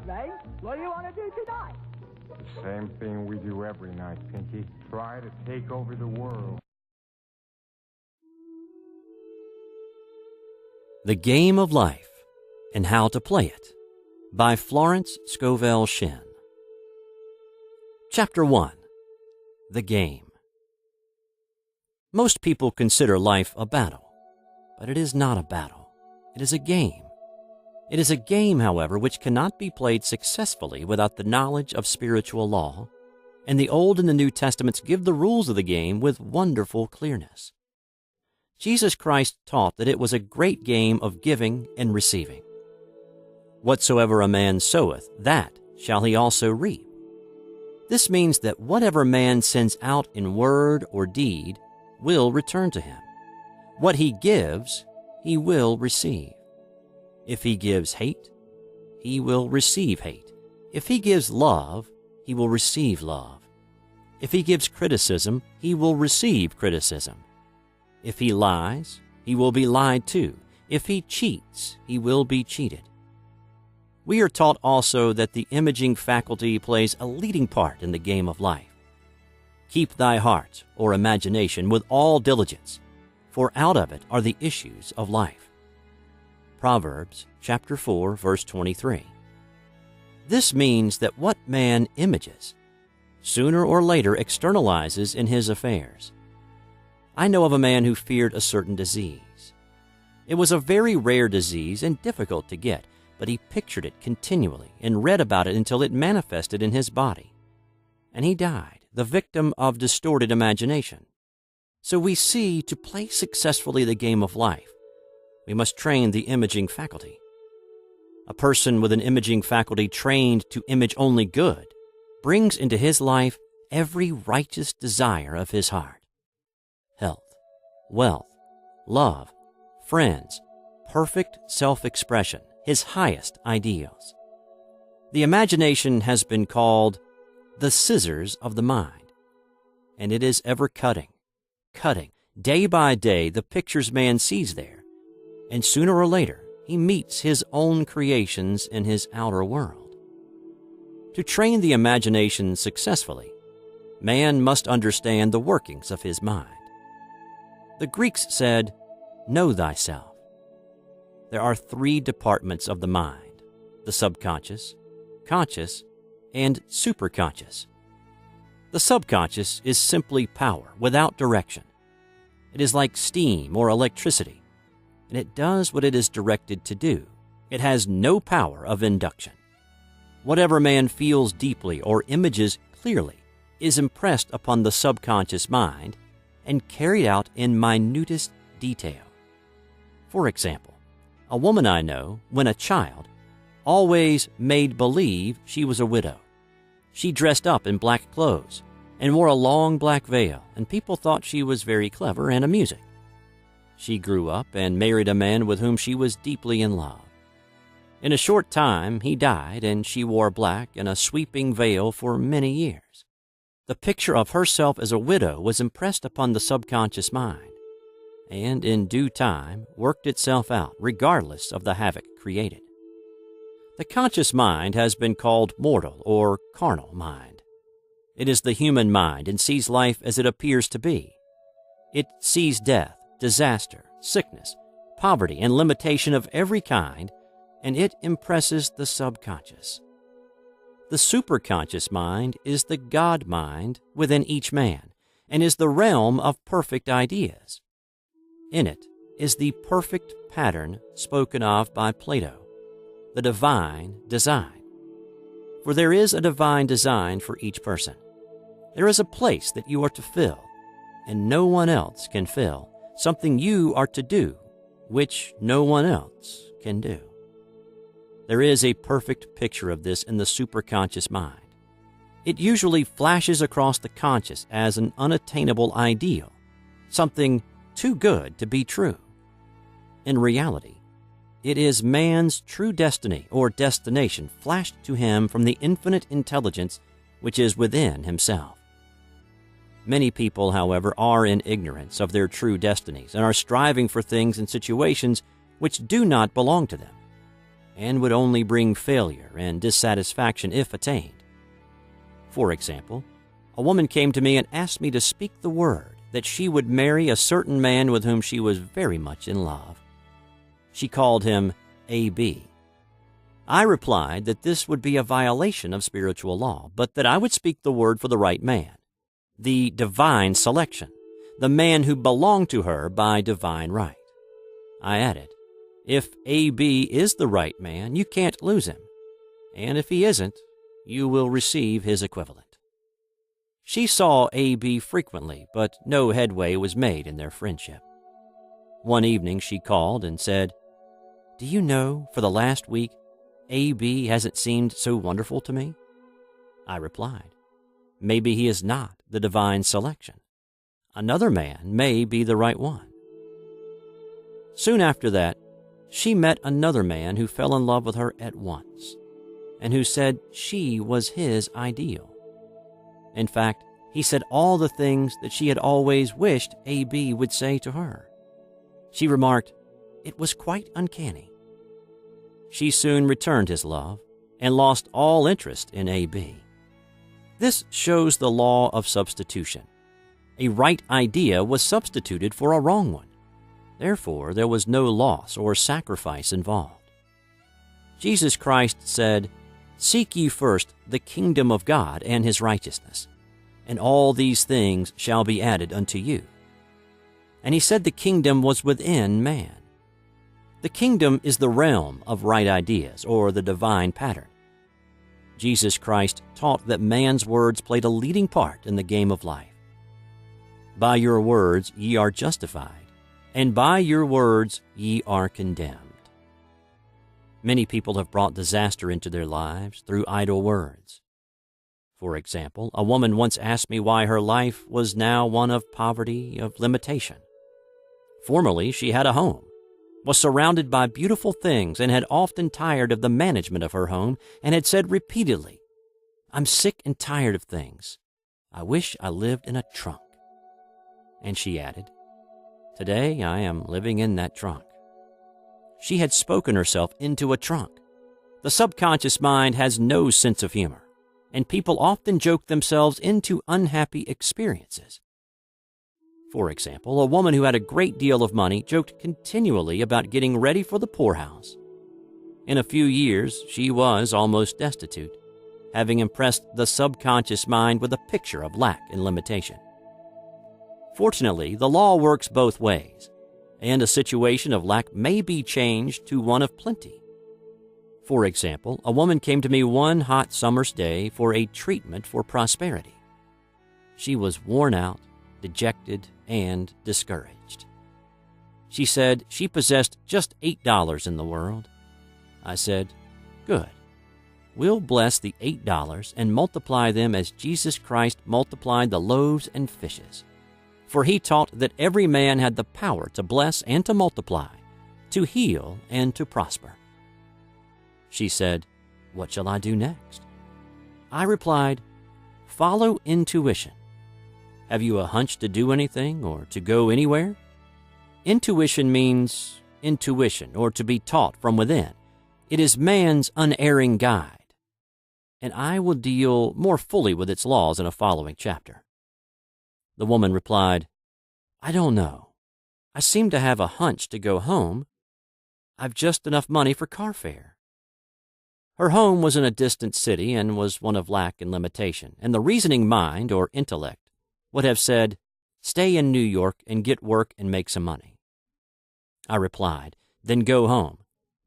evening. What do you want to do tonight? The same thing we do every night, Pinky. Try to take over the world. The Game of Life and How to Play It by Florence Scovel Shinn. Chapter 1. The Game. Most people consider life a battle, but it is not a battle. It is a game. It is a game, however, which cannot be played successfully without the knowledge of spiritual law, and the Old and the New Testaments give the rules of the game with wonderful clearness. Jesus Christ taught that it was a great game of giving and receiving. Whatsoever a man soweth, that shall he also reap. This means that whatever man sends out in word or deed will return to him. What he gives, he will receive. If he gives hate, he will receive hate. If he gives love, he will receive love. If he gives criticism, he will receive criticism. If he lies, he will be lied to. If he cheats, he will be cheated. We are taught also that the imaging faculty plays a leading part in the game of life. Keep thy heart, or imagination, with all diligence, for out of it are the issues of life. Proverbs chapter 4, verse 23. This means that what man images, sooner or later externalizes in his affairs. I know of a man who feared a certain disease. It was a very rare disease and difficult to get, but he pictured it continually and read about it until it manifested in his body. And he died, the victim of distorted imagination. So we see, to play successfully the game of life, we must train the imaging faculty. A person with an imaging faculty trained to image only good brings into his life every righteous desire of his heart. Health, wealth, love, friends, perfect self-expression, his highest ideals. The imagination has been called the scissors of the mind, and it is ever cutting, day by day the pictures man sees there, and sooner or later he meets his own creations in his outer world. To train the imagination successfully, man must understand the workings of his mind. The Greeks said, "Know thyself." There are 3 departments of the mind: the subconscious, conscious, and superconscious. The subconscious is simply power without direction. It is like steam or electricity, and it does what it is directed to do. It has no power of induction. Whatever man feels deeply or images clearly is impressed upon the subconscious mind and carried out in minutest detail. For example, a woman I know, when a child, always made believe she was a widow. She dressed up in black clothes and wore a long black veil, and people thought she was very clever and amusing. She grew up and married a man with whom she was deeply in love. In a short time, he died, and she wore black and a sweeping veil for many years. The picture of herself as a widow was impressed upon the subconscious mind, and in due time worked itself out regardless of the havoc created. The conscious mind has been called mortal or carnal mind. It is the human mind and sees life as it appears to be. It sees death, disaster, sickness, poverty, and limitation of every kind, and it impresses the subconscious. The superconscious mind is the God mind within each man and is the realm of perfect ideas. In it is the perfect pattern spoken of by Plato, the divine design. For there is a divine design for each person. There is a place that you are to fill, and no one else can fill, something you are to do, which no one else can do. There is a perfect picture of this in the superconscious mind. It usually flashes across the conscious as an unattainable ideal, something too good to be true. In reality, it is man's true destiny or destination flashed to him from the infinite intelligence which is within himself. Many people, however, are in ignorance of their true destinies and are striving for things and situations which do not belong to them. and would only bring failure and dissatisfaction if attained. For example, a woman came to me and asked me to speak the word that she would marry a certain man with whom she was very much in love. She called him A.B. I replied that this would be a violation of spiritual law, but that I would speak the word for the right man, the divine selection, the man who belonged to her by divine right. I added, if A.B. is the right man, you can't lose him, and if he isn't, you will receive his equivalent. She saw A.B. frequently, but no headway was made in their friendship. One evening she called and said, "Do you know, for the last week, A.B. hasn't seemed so wonderful to me?" I replied, "Maybe he is not the divine selection. Another man may be the right one." Soon after that, she met another man who fell in love with her at once, and who said she was his ideal. In fact, he said all the things that she had always wished A.B. would say to her. She remarked, it was quite uncanny. She soon returned his love and lost all interest in A.B. This shows the law of substitution. A right idea was substituted for a wrong one. Therefore, there was no loss or sacrifice involved. Jesus Christ said, "Seek ye first the kingdom of God and his righteousness, and all these things shall be added unto you." And he said the kingdom was within man. The kingdom is the realm of right ideas, or the divine pattern. Jesus Christ taught that man's words played a leading part in the game of life. By your words ye are justified, and by your words ye are condemned. Many people have brought disaster into their lives through idle words. For example, a woman once asked me why her life was now one of poverty, of limitation. Formerly, she had a home, was surrounded by beautiful things, and had often tired of the management of her home, and had said repeatedly, "I'm sick and tired of things. I wish I lived in a trunk." And she added, "Today I am living in that trunk." She had spoken herself into a trunk. The subconscious mind has no sense of humor, and people often joke themselves into unhappy experiences. For example, a woman who had a great deal of money joked continually about getting ready for the poorhouse. In a few years, she was almost destitute, having impressed the subconscious mind with a picture of lack and limitation. Fortunately, the law works both ways, and a situation of lack may be changed to one of plenty. For example, a woman came to me one hot summer's day for a treatment for prosperity. She was worn out, dejected, and discouraged. She said she possessed just $8 in the world. I said, "Good. We'll bless the $8 and multiply them as Jesus Christ multiplied the loaves and fishes. For he taught that every man had the power to bless and to multiply, to heal and to prosper." She said, "What shall I do next?" I replied, "Follow intuition. Have you a hunch to do anything or to go anywhere?" Intuition means intuition, or to be taught from within. It is man's unerring guide, and I will deal more fully with its laws in a following chapter. The woman replied, "I don't know. I seem to have a hunch to go home. I've just enough money for car fare." Her home was in a distant city and was one of lack and limitation, and the reasoning mind, or intellect, would have said, "Stay in New York and get work and make some money." I replied, "Then go home.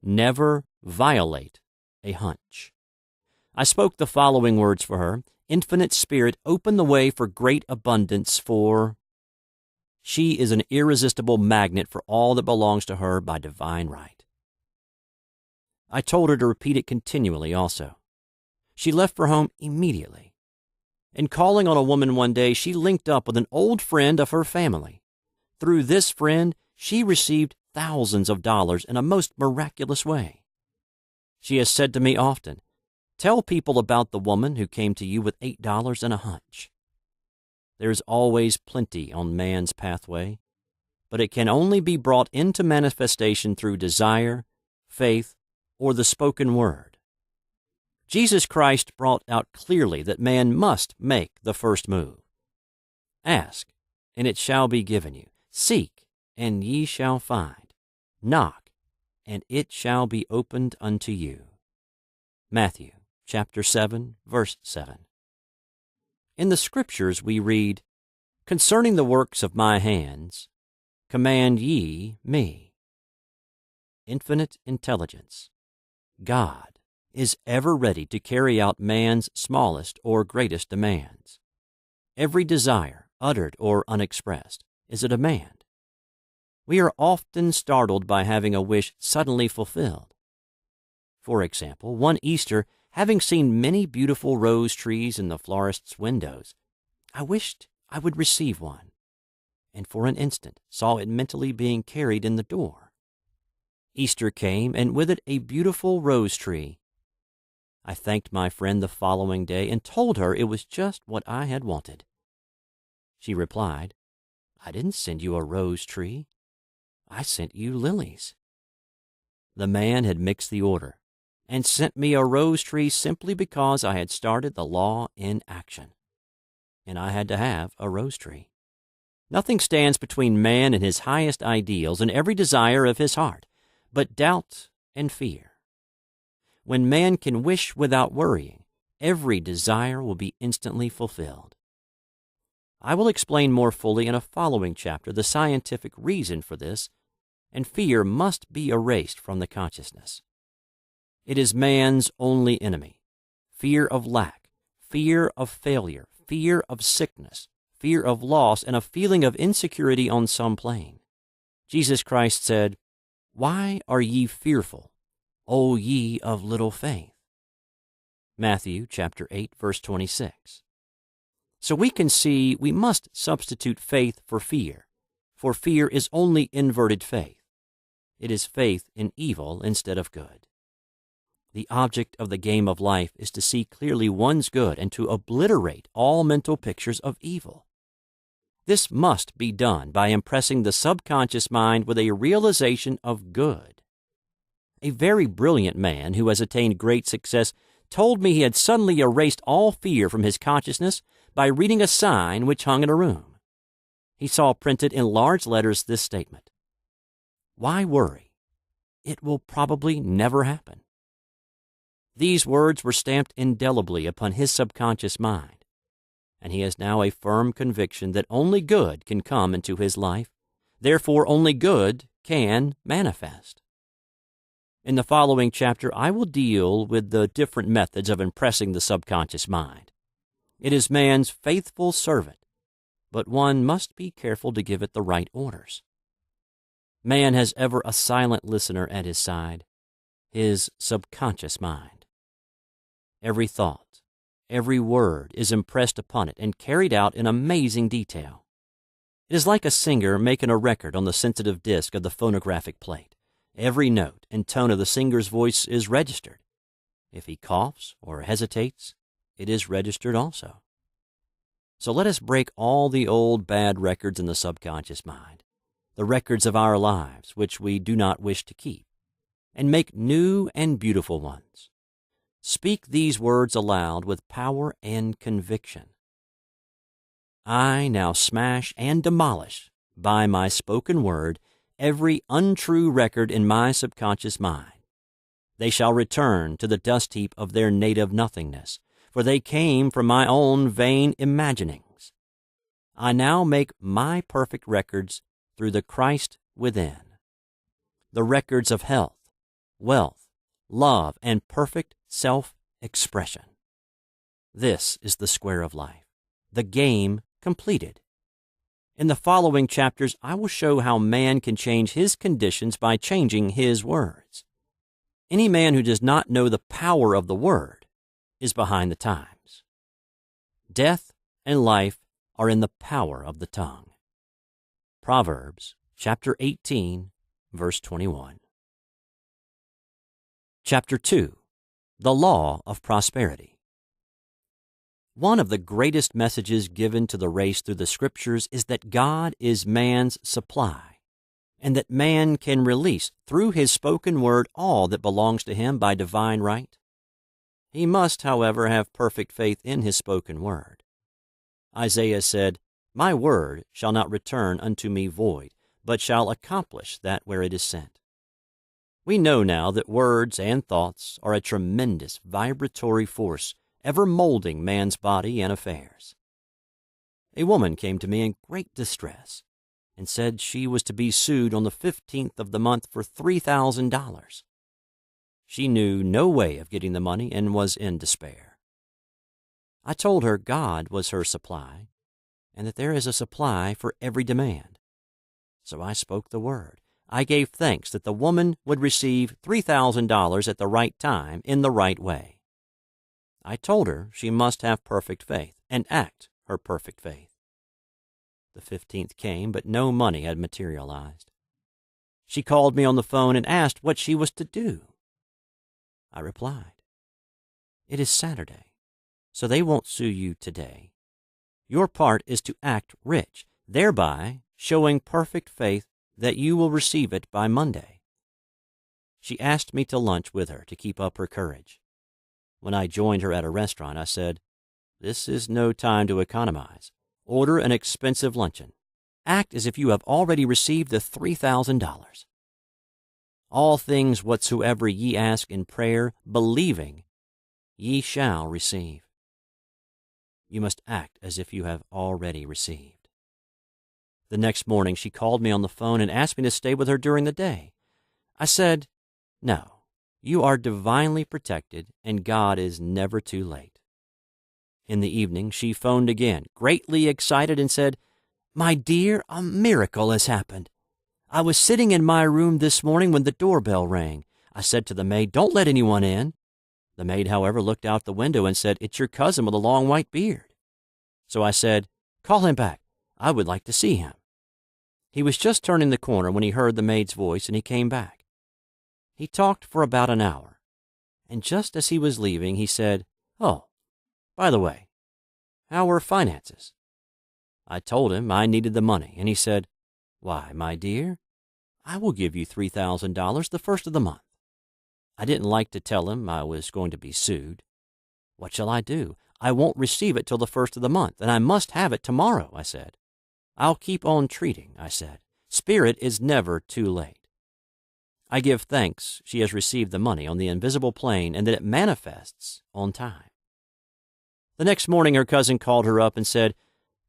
Never violate a hunch." I spoke the following words for her: "Infinite Spirit, open the way for great abundance for..." She is an irresistible magnet for all that belongs to her by divine right. I told her to repeat it continually also. She left for home immediately. In calling on a woman one day, she linked up with an old friend of her family. Through this friend, she received thousands of dollars in a most miraculous way. She has said to me often, "Tell people about the woman who came to you with $8 and a hunch." There is always plenty on man's pathway, but it can only be brought into manifestation through desire, faith, or the spoken word. Jesus Christ brought out clearly that man must make the first move. Ask, and it shall be given you. Seek, and ye shall find. Knock, and it shall be opened unto you. Matthew chapter 7, verse 7. In the Scriptures we read, "Concerning the works of my hands, command ye me." Infinite intelligence. God is ever ready to carry out man's smallest or greatest demands. Every desire, uttered or unexpressed, is a demand. We are often startled by having a wish suddenly fulfilled. For example, one Easter, having seen many beautiful rose trees in the florist's windows, I wished I would receive one, and for an instant saw it mentally being carried in the door. Easter came, and with it a beautiful rose tree. I thanked my friend the following day and told her it was just what I had wanted. She replied, "I didn't send you a rose tree. I sent you lilies." The man had mixed the order and sent me a rose tree simply because I had started the law in action, and I had to have a rose tree. Nothing stands between man and his highest ideals and every desire of his heart but doubt and fear. When man can wish without worrying, every desire will be instantly fulfilled. I will explain more fully in a following chapter the scientific reason for this, and fear must be erased from the consciousness. It is man's only enemy. Fear of lack, fear of failure, fear of sickness, fear of loss, and a feeling of insecurity on some plane. Jesus Christ said, "Why are ye fearful, O ye of little faith?" Matthew chapter 8, verse 26. So we can see we must substitute faith for fear is only inverted faith. It is faith in evil instead of good. The object of the game of life is to see clearly one's good and to obliterate all mental pictures of evil. This must be done by impressing the subconscious mind with a realization of good. A very brilliant man who has attained great success told me he had suddenly erased all fear from his consciousness by reading a sign which hung in a room. He saw printed in large letters this statement: "Why worry? It will probably never happen." These words were stamped indelibly upon his subconscious mind, and he has now a firm conviction that only good can come into his life, therefore only good can manifest. In the following chapter, I will deal with the different methods of impressing the subconscious mind. It is man's faithful servant, but one must be careful to give it the right orders. Man has ever a silent listener at his side, his subconscious mind. Every thought, every word is impressed upon it and carried out in amazing detail. It is like a singer making a record on the sensitive disc of the phonographic plate. Every note and tone of the singer's voice is registered. If he coughs or hesitates, it is registered also. So let us break all the old bad records in the subconscious mind, the records of our lives which we do not wish to keep, and make new and beautiful ones. Speak these words aloud with power and conviction. I now smash and demolish, by my spoken word, every untrue record in my subconscious mind. They shall return to the dust heap of their native nothingness, for they came from my own vain imaginings. I now make my perfect records through the Christ within, the records of health, wealth, love, and perfect self-expression. This is the square of life, the game completed. In the following chapters, I will show how man can change his conditions by changing his words. Any man who does not know the power of the word is behind the times. Death and life are in the power of the tongue. Proverbs chapter 18, verse 21. Chapter 2, the Law of Prosperity. One of the greatest messages given to the race through the Scriptures is that God is man's supply, and that man can release through his spoken word all that belongs to him by divine right? He must, however, have perfect faith in his spoken word. Isaiah said, "My word shall not return unto me void, but shall accomplish that where it is sent." We know now that words and thoughts are a tremendous vibratory force ever molding man's body and affairs. A woman came to me in great distress and said she was to be sued on the 15th of the month for $3,000. She knew no way of getting the money and was in despair. I told her God was her supply, and that there is a supply for every demand. So I spoke the word. I gave thanks that the woman would receive $3,000 at the right time in the right way. I told her she must have perfect faith and act her perfect faith. The 15th came, but no money had materialized. She called me on the phone and asked what she was to do. I replied, "It is Saturday, so they won't sue you today. Your part is to act rich, thereby showing perfect faith that you will receive it by Monday." She asked me to lunch with her to keep up her courage. When I joined her at a restaurant, I said, "This is no time to economize. Order an expensive luncheon. Act as if you have already received the $3,000. All things whatsoever ye ask in prayer, believing, ye shall receive." You must act as if you have already received. The next morning she called me on the phone and asked me to stay with her during the day. I said, "No, you are divinely protected and God is never too late." In the evening she phoned again, greatly excited, and said, "My dear, a miracle has happened. I was sitting in my room this morning when the doorbell rang. I said to the maid, 'Don't let anyone in.' The maid, however, looked out the window and said, 'It's your cousin with a long white beard.' So I said, 'Call him back. I would like to see him.' He was just turning the corner when he heard the maid's voice, and he came back. He talked for about an hour, and just as he was leaving, he said, 'Oh, by the way, how were finances?' I told him I needed the money, and he said, 'Why, my dear, I will give you $3,000 the first of the month.' I didn't like to tell him I was going to be sued. 'What shall I do? I won't receive it till the first of the month, and I must have it tomorrow,' I said. 'I'll keep on treating,' I said. 'Spirit is never too late.' I give thanks she has received the money on the invisible plane and that it manifests on time. The next morning her cousin called her up and said,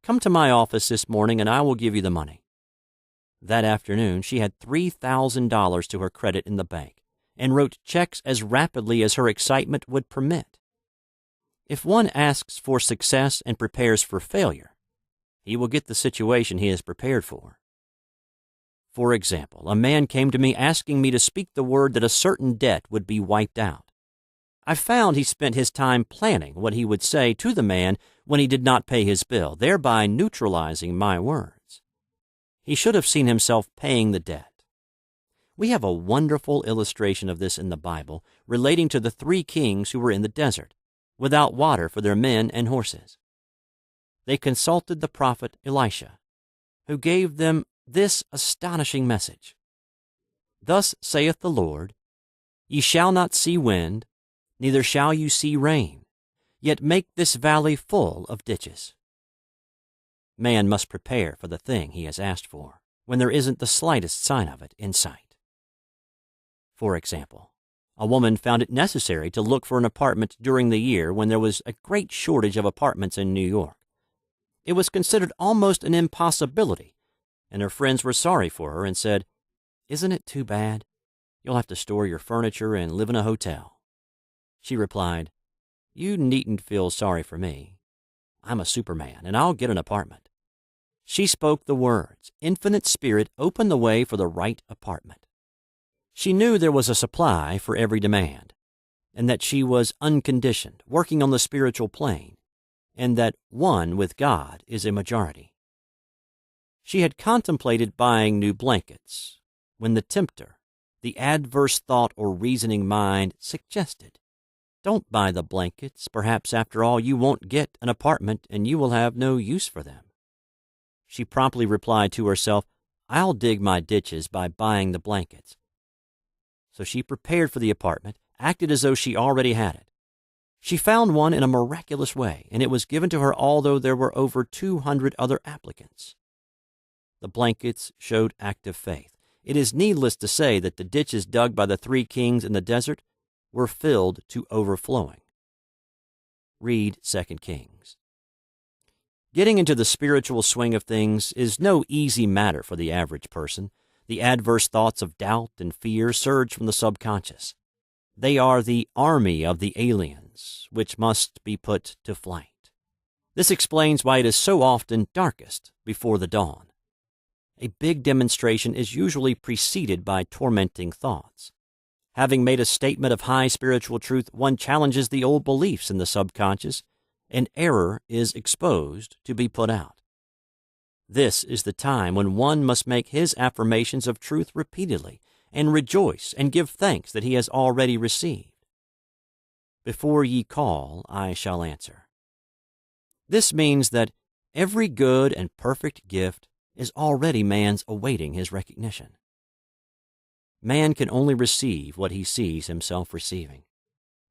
'Come to my office this morning and I will give you the money.' That afternoon she had $3,000 to her credit in the bank and wrote checks as rapidly as her excitement would permit. If one asks for success and prepares for failure, he will get the situation he is prepared for. For example, a man came to me asking me to speak the word that a certain debt would be wiped out. I found he spent his time planning what he would say to the man when he did not pay his bill, thereby neutralizing my words. He should have seen himself paying the debt. We have a wonderful illustration of this in the Bible relating to the 3 kings who were in the desert, without water for their men and horses. They consulted the prophet Elisha, who gave them this astonishing message: "Thus saith the Lord, Ye shall not see wind, neither shall you see rain, yet make this valley full of ditches." Man must prepare for the thing he has asked for when there isn't the slightest sign of it in sight. For example, a woman found it necessary to look for an apartment during the year when there was a great shortage of apartments in New York. It was considered almost an impossibility, and her friends were sorry for her and said, "Isn't it too bad? You'll have to store your furniture and live in a hotel." She replied, "You needn't feel sorry for me. I'm a Superman, and I'll get an apartment." She spoke the words. Infinite Spirit opened the way for the right apartment. She knew there was a supply for every demand, and that she was unconditioned, working on the spiritual plane, and that one with God is a majority. She had contemplated buying new blankets when the tempter, the adverse thought or reasoning mind, suggested, "Don't buy the blankets. Perhaps after all you won't get an apartment and you will have no use for them." She promptly replied to herself, I'll dig my ditches by buying the blankets." So she prepared for the apartment, acted as though she already had it. She found one in a miraculous way, and it was given to her although there were over 200 other applicants. The blankets showed active faith. It is needless to say that the ditches dug by the 3 kings in the desert were filled to overflowing. Read 2 Kings. Getting into the spiritual swing of things is no easy matter for the average person. The adverse thoughts of doubt and fear surge from the subconscious. They are the army of the aliens, which must be put to flight. This explains why it is so often darkest before the dawn. A big demonstration is usually preceded by tormenting thoughts. Having made a statement of high spiritual truth, one challenges the old beliefs in the subconscious, and error is exposed to be put out. This is the time when one must make his affirmations of truth repeatedly and rejoice and give thanks that he has already received. "Before ye call, I shall answer." This means that every good and perfect gift is already man's awaiting his recognition. Man can only receive what he sees himself receiving.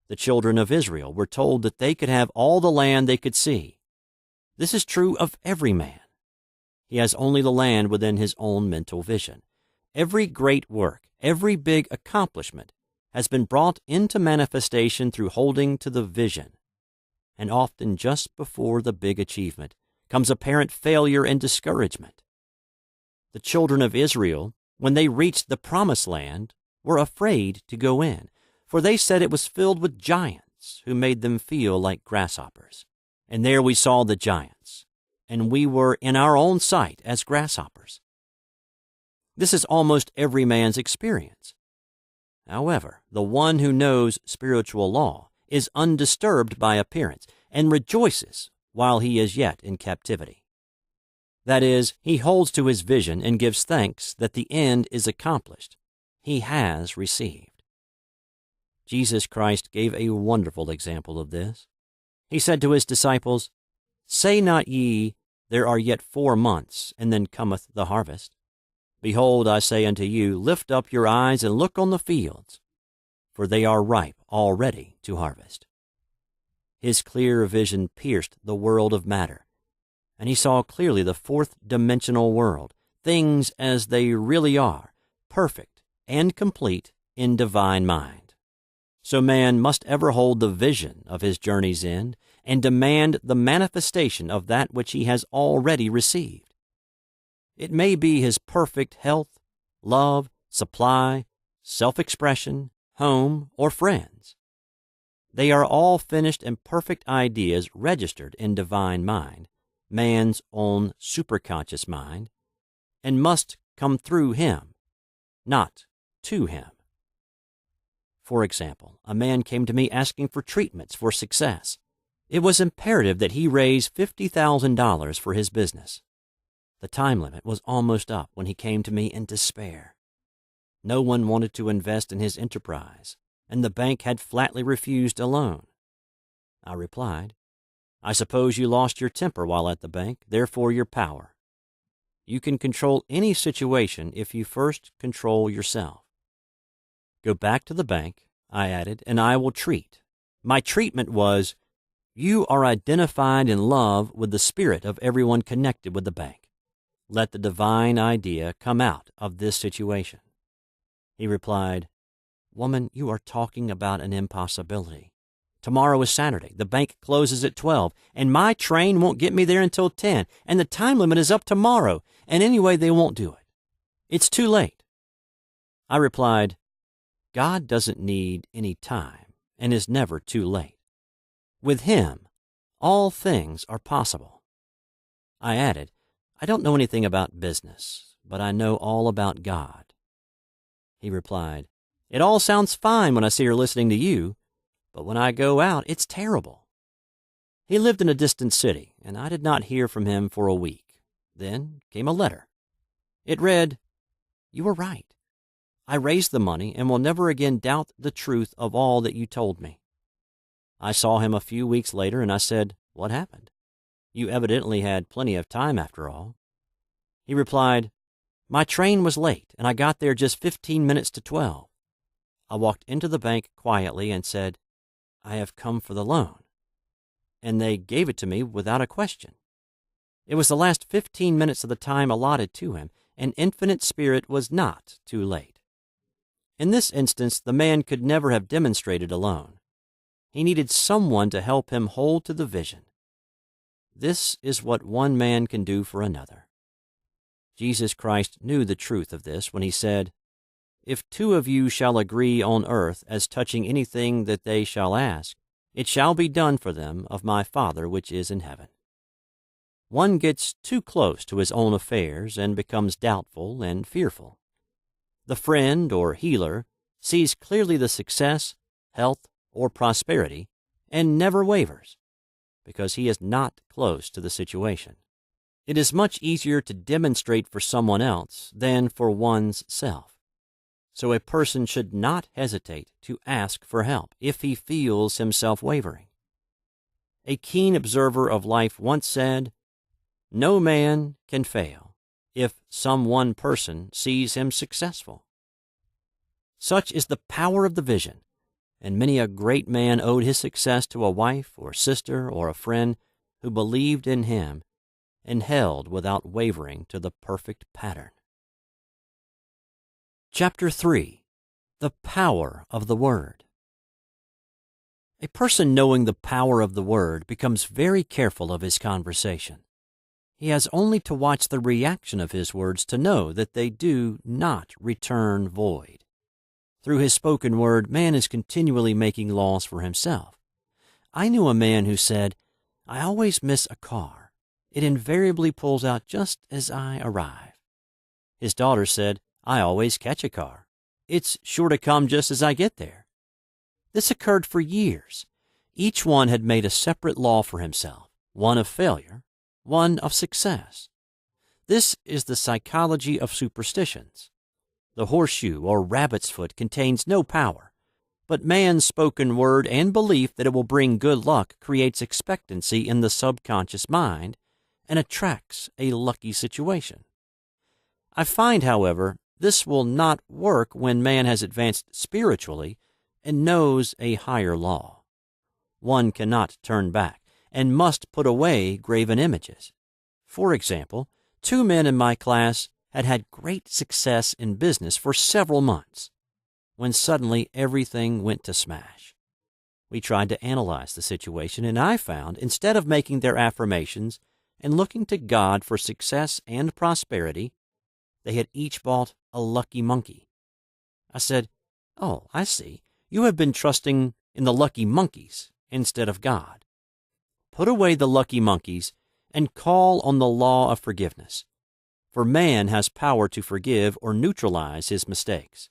The children of Israel were told that they could have all the land they could see. This is true of every man. He has only the land within his own mental vision. Every great work, every big accomplishment has been brought into manifestation through holding to the vision. And often just before the big achievement comes apparent failure and discouragement. The children of Israel, when they reached the promised land, were afraid to go in, for they said it was filled with giants who made them feel like grasshoppers. And there we saw the giants, and we were in our own sight as grasshoppers. This is almost every man's experience. However, the one who knows spiritual law is undisturbed by appearance and rejoices while he is yet in captivity. That is, he holds to his vision and gives thanks that the end is accomplished. He has received. Jesus Christ gave a wonderful example of this. He said to his disciples, "Say not ye, there are yet 4 months, and then cometh the harvest. Behold, I say unto you, lift up your eyes and look on the fields, for they are ripe already to harvest." His clear vision pierced the world of matter, and he saw clearly the 4th-dimensional world, things as they really are, perfect and complete in divine mind. So man must ever hold the vision of his journey's end and demand the manifestation of that which he has already received. It may be his perfect health, love, supply, self-expression, home, or friends. They are all finished and perfect ideas registered in divine mind, man's own superconscious mind, and must come through him, not to him. For example, a man came to me asking for treatments for success. It was imperative that he raise $50,000 for his business. The time limit was almost up when he came to me in despair. No one wanted to invest in his enterprise, and the bank had flatly refused a loan. I replied, "I suppose you lost your temper while at the bank, therefore your power. You can control any situation if you first control yourself. Go back to the bank," I added, "and I will treat." My treatment was, "You are identified in love with the spirit of everyone connected with the bank. Let the divine idea come out of this situation." He replied, "Woman, you are talking about an impossibility. Tomorrow is Saturday. The bank closes at 12, and my train won't get me there until 10, and the time limit is up tomorrow, and anyway, they won't do it. It's too late." I replied, "God doesn't need any time and is never too late. With Him, all things are possible." I added, "I don't know anything about business, but I know all about God." He replied, "It all sounds fine when I see her listening to you, but when I go out, it's terrible." He lived in a distant city, and I did not hear from him for a week. Then came a letter. It read, "You were right. I raised the money and will never again doubt the truth of all that you told me." I saw him a few weeks later, and I said, "What happened? You evidently had plenty of time after all." He replied, My train was late, and I got there just 15 minutes to 12. I walked into the bank quietly and said, "I have come for the loan." And they gave it to me without a question. It was the last 15 minutes of the time allotted to him, and Infinite Spirit was not too late. In this instance, the man could never have demonstrated alone. He needed someone to help him hold to the vision. This is what one man can do for another. Jesus Christ knew the truth of this when he said, "If two of you shall agree on earth as touching anything that they shall ask, it shall be done for them of my Father which is in heaven." One gets too close to his own affairs and becomes doubtful and fearful. The friend or healer sees clearly the success, health, or prosperity and never wavers, because he is not close to the situation. It is much easier to demonstrate for someone else than for one's self. So a person should not hesitate to ask for help if he feels himself wavering. A keen observer of life once said, "No man can fail if some one person sees him successful." Such is the power of the vision, and many a great man owed his success to a wife or sister or a friend who believed in him and held without wavering to the perfect pattern. Chapter 3. The Power of the Word. A person knowing the power of the Word becomes very careful of his conversation. He has only to watch the reaction of his words to know that they do not return void. Through his spoken word, man is continually making laws for himself. I knew a man who said, "I always miss a car. It invariably pulls out just as I arrive." His daughter said, "I always catch a car. It's sure to come just as I get there." This occurred for years. Each one had made a separate law for himself, one of failure, one of success. This is the psychology of superstitions. The horseshoe or rabbit's foot contains no power, but man's spoken word and belief that it will bring good luck creates expectancy in the subconscious mind and attracts a lucky situation. I find, however, this will not work when man has advanced spiritually and knows a higher law. One cannot turn back and must put away graven images. For example, 2 men in my class had had great success in business for several months, when suddenly everything went to smash. We tried to analyze the situation, and I found, instead of making their affirmations and looking to God for success and prosperity, they had each bought a lucky monkey. I said, "Oh, I see. You have been trusting in the lucky monkeys instead of God. Put away the lucky monkeys and call on the law of forgiveness. For man has power to forgive or neutralize his mistakes."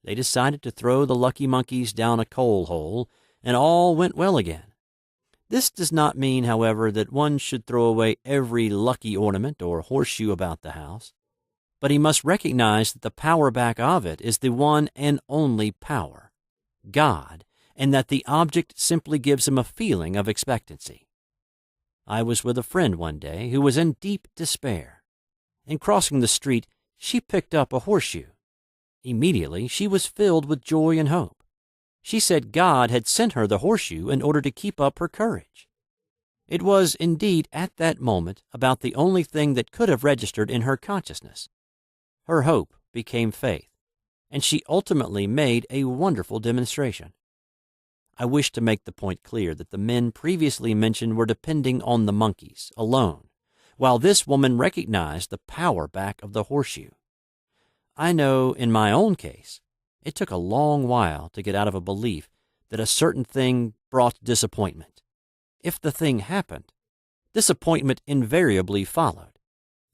They decided to throw the lucky monkeys down a coal hole, and all went well again. This does not mean, however, that one should throw away every lucky ornament or horseshoe about the house, but he must recognize that the power back of it is the one and only power, God, and that the object simply gives him a feeling of expectancy. I was with a friend one day who was in deep despair. In crossing the street, she picked up a horseshoe. Immediately, she was filled with joy and hope. She said God had sent her the horseshoe in order to keep up her courage. It was, indeed, at that moment, about the only thing that could have registered in her consciousness. Her hope became faith, and she ultimately made a wonderful demonstration. I wish to make the point clear that the men previously mentioned were depending on the monkeys alone, while this woman recognized the power back of the horseshoe. I know in my own case, it took a long while to get out of a belief that a certain thing brought disappointment. If the thing happened, disappointment invariably followed.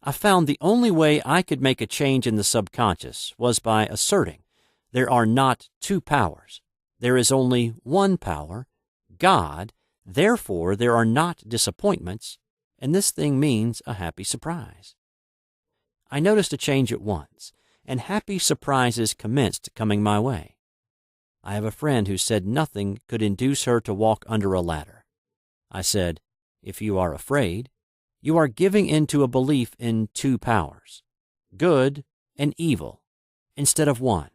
I found the only way I could make a change in the subconscious was by asserting there are not 2 powers. There is only one power, God, therefore there are not disappointments, and this thing means a happy surprise. I noticed a change at once, and happy surprises commenced coming my way. I have a friend who said nothing could induce her to walk under a ladder. I said, "If you are afraid, you are giving in to a belief in 2 powers. good and evil, instead of one.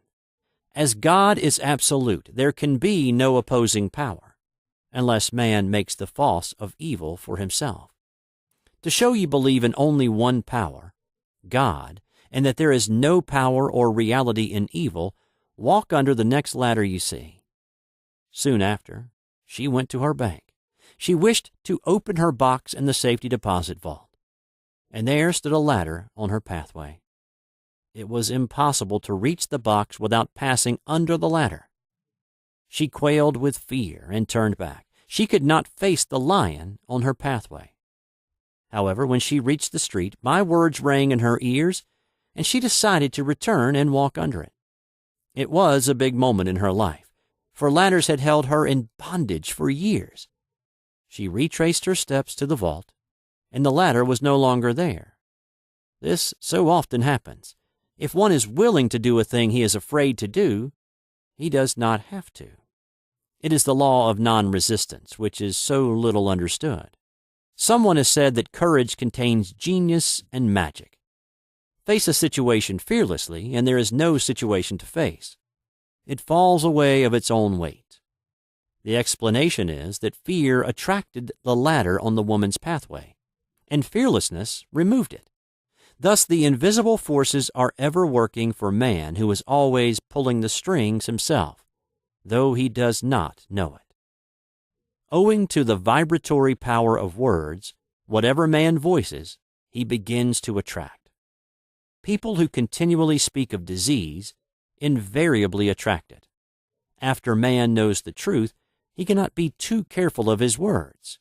As God is absolute, there can be no opposing power, unless man makes the false of evil for himself. To show you believe in only one power, God, and that there is no power or reality in evil, walk under the next ladder you see. Soon after, she went to her bank. She wished to open her box in the safety deposit vault, and there stood a ladder on her pathway. It was impossible to reach the box without passing under the ladder. She quailed with fear and turned back. She could not face the lion on her pathway. However, when she reached the street, my words rang in her ears, and she decided to return and walk under it. It was a big moment in her life, for ladders had held her in bondage for years. She retraced her steps to the vault, and the ladder was no longer there. This so often happens. If one is willing to do a thing he is afraid to do, he does not have to. It is the law of non-resistance, which is so little understood. Someone has said that courage contains genius and magic. Face a situation fearlessly, and there is no situation to face. It falls away of its own weight. The explanation is that fear attracted the ladder on the woman's pathway, and fearlessness removed it. Thus, the invisible forces are ever working for man, who is always pulling the strings himself, though he does not know it. Owing to the vibratory power of words, whatever man voices, he begins to attract. People who continually speak of disease invariably attract it. After man knows the truth, he cannot be too careful of his words.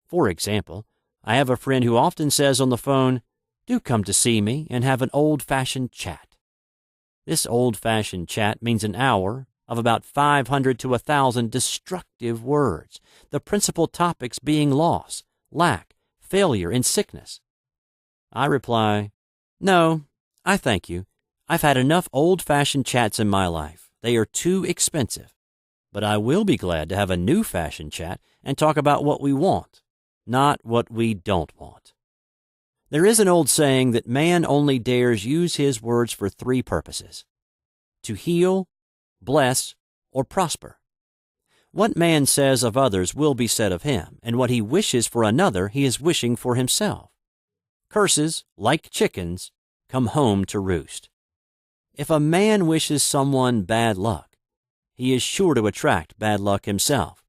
For example, I have a friend who often says on the phone, "Do come to see me and have an old-fashioned chat." This old-fashioned chat means an hour of about 500 to 1,000 destructive words, the principal topics being loss, lack, failure, and sickness. I reply, "No, I thank you. I've had enough old-fashioned chats in my life. They are too expensive. But I will be glad to have a new-fashioned chat and talk about what we want, not what we don't want." There is an old saying that man only dares use his words for three purposes: to heal, bless, or prosper. What man says of others will be said of him, and what he wishes for another he is wishing for himself. Curses, like chickens, come home to roost. If a man wishes someone bad luck, he is sure to attract bad luck himself.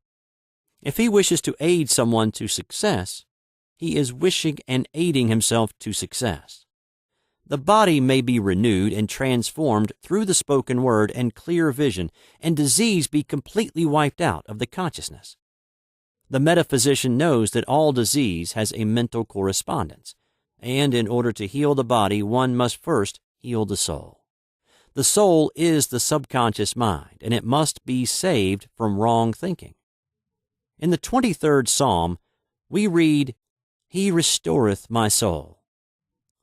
If he wishes to aid someone to success, he is wishing and aiding himself to success. The body may be renewed and transformed through the spoken word and clear vision, and disease be completely wiped out of the consciousness. The metaphysician knows that all disease has a mental correspondence, and in order to heal the body, one must first heal the soul. The soul is the subconscious mind, and it must be saved from wrong thinking. In the 23rd Psalm, we read, "He restoreth my soul."